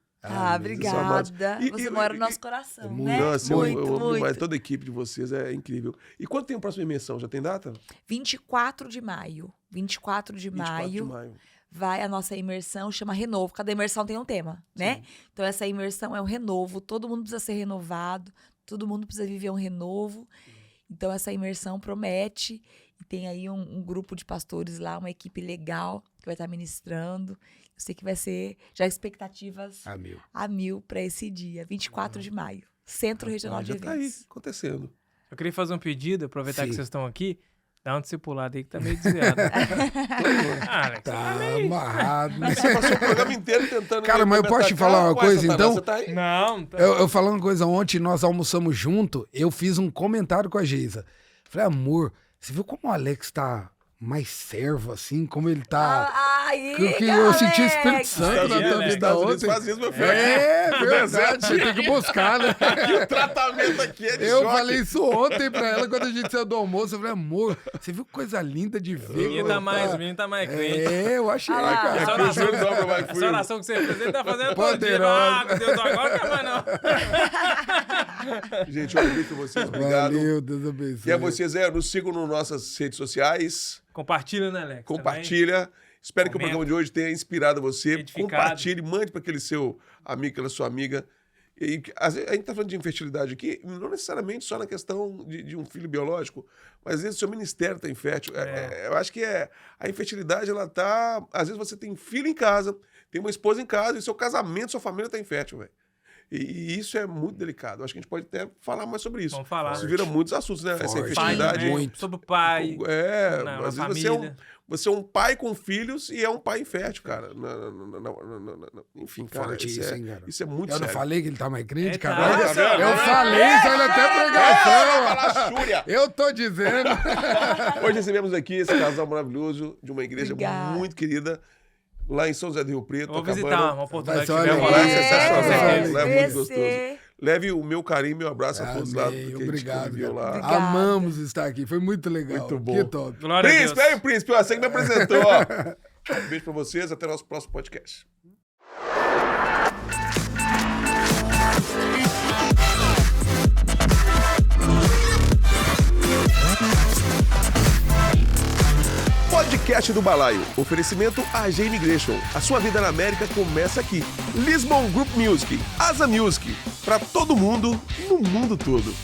Obrigada. Você mora no nosso coração, né? Nossa, muito. Mas toda a equipe de vocês é incrível. E quando tem a próxima imersão? Já tem data? 24 de maio. 24 de maio. Vai a nossa imersão, chama Renovo. Cada imersão tem um tema, né? Sim. Então, essa imersão é um renovo. Todo mundo precisa ser renovado. Todo mundo precisa viver um renovo. Então, essa imersão promete. E tem aí um grupo de pastores lá, uma equipe legal que vai estar ministrando. Eu sei que vai ser já expectativas a mil para esse dia. 24 de maio. Centro Regional de Eventos. Já tá aí, acontecendo. Eu queria fazer um pedido, aproveitar que vocês estão aqui. Dá um discipulado aí que tá meio desviado. Tá amarrado. Você passou o programa inteiro tentando... Cara, mas eu posso te falar uma coisa, então? Você tá aí? Não. Tá... Eu falando uma coisa, ontem nós almoçamos junto, eu fiz um comentário com a Geisa. Falei, amor, você viu como o Alex tá mais servo, assim? Como ele tá... eu senti o Espírito Santo na tua vida ontem. Faz isso, meu filho. Verdade, você tem que buscar, né? Aqui o tratamento aqui é de Eu choque. falei isso ontem pra ela, quando a gente saiu do almoço. Eu falei, amor, você viu coisa linda de ver? O menino tá mais crente. Eu achei, cara. Essa oração que você fez, ele tá fazendo todo dia. Meu Deus, agora não quer mais não. Gente, eu agradeço a vocês, obrigado. Valeu, Deus abençoe. E a vocês, nos sigam nas nossas redes sociais. Compartilha, né, Alex? Compartilha. Também. Espero que o programa de hoje tenha inspirado você. Compartilhe, mande para aquele seu amigo, aquela sua amiga. E a gente está falando de infertilidade aqui, não necessariamente só na questão de um filho biológico, mas às vezes o seu ministério está infértil. Eu acho que a infertilidade, ela tá... Às vezes você tem filho em casa, tem uma esposa em casa, e seu casamento, sua família está infértil, velho. E isso é muito delicado. Acho que a gente pode até falar mais sobre isso. Vamos falar. Isso vira muitos assuntos, né? Essa infertilidade. Muito. Sobre o pai. Às vezes você é um pai com filhos e é um pai infértil, cara. Enfim, cara. Forte isso, hein, cara? Isso é muito sério. Eu não falei que ele tá mais crente, cara? Eu falei, saiu até pregação. Eu tô dizendo. Hoje recebemos aqui esse casal maravilhoso de uma igreja muito querida. Lá em São José do Rio Preto. Vou visitar, uma oportunidade. É muito gostoso. Leve o meu carinho e meu abraço a todos lá. Obrigado. Lá. Amamos estar aqui, foi muito legal. Muito bom. Que top. Glória Príncipe, aí o Príncipe, você que me apresentou. Um beijo pra vocês, até o nosso próximo podcast. Podcast do Balaio. Oferecimento AG Immigration. A sua vida na América começa aqui. Lisbon Group Music. Asa Music. Pra todo mundo, no mundo todo.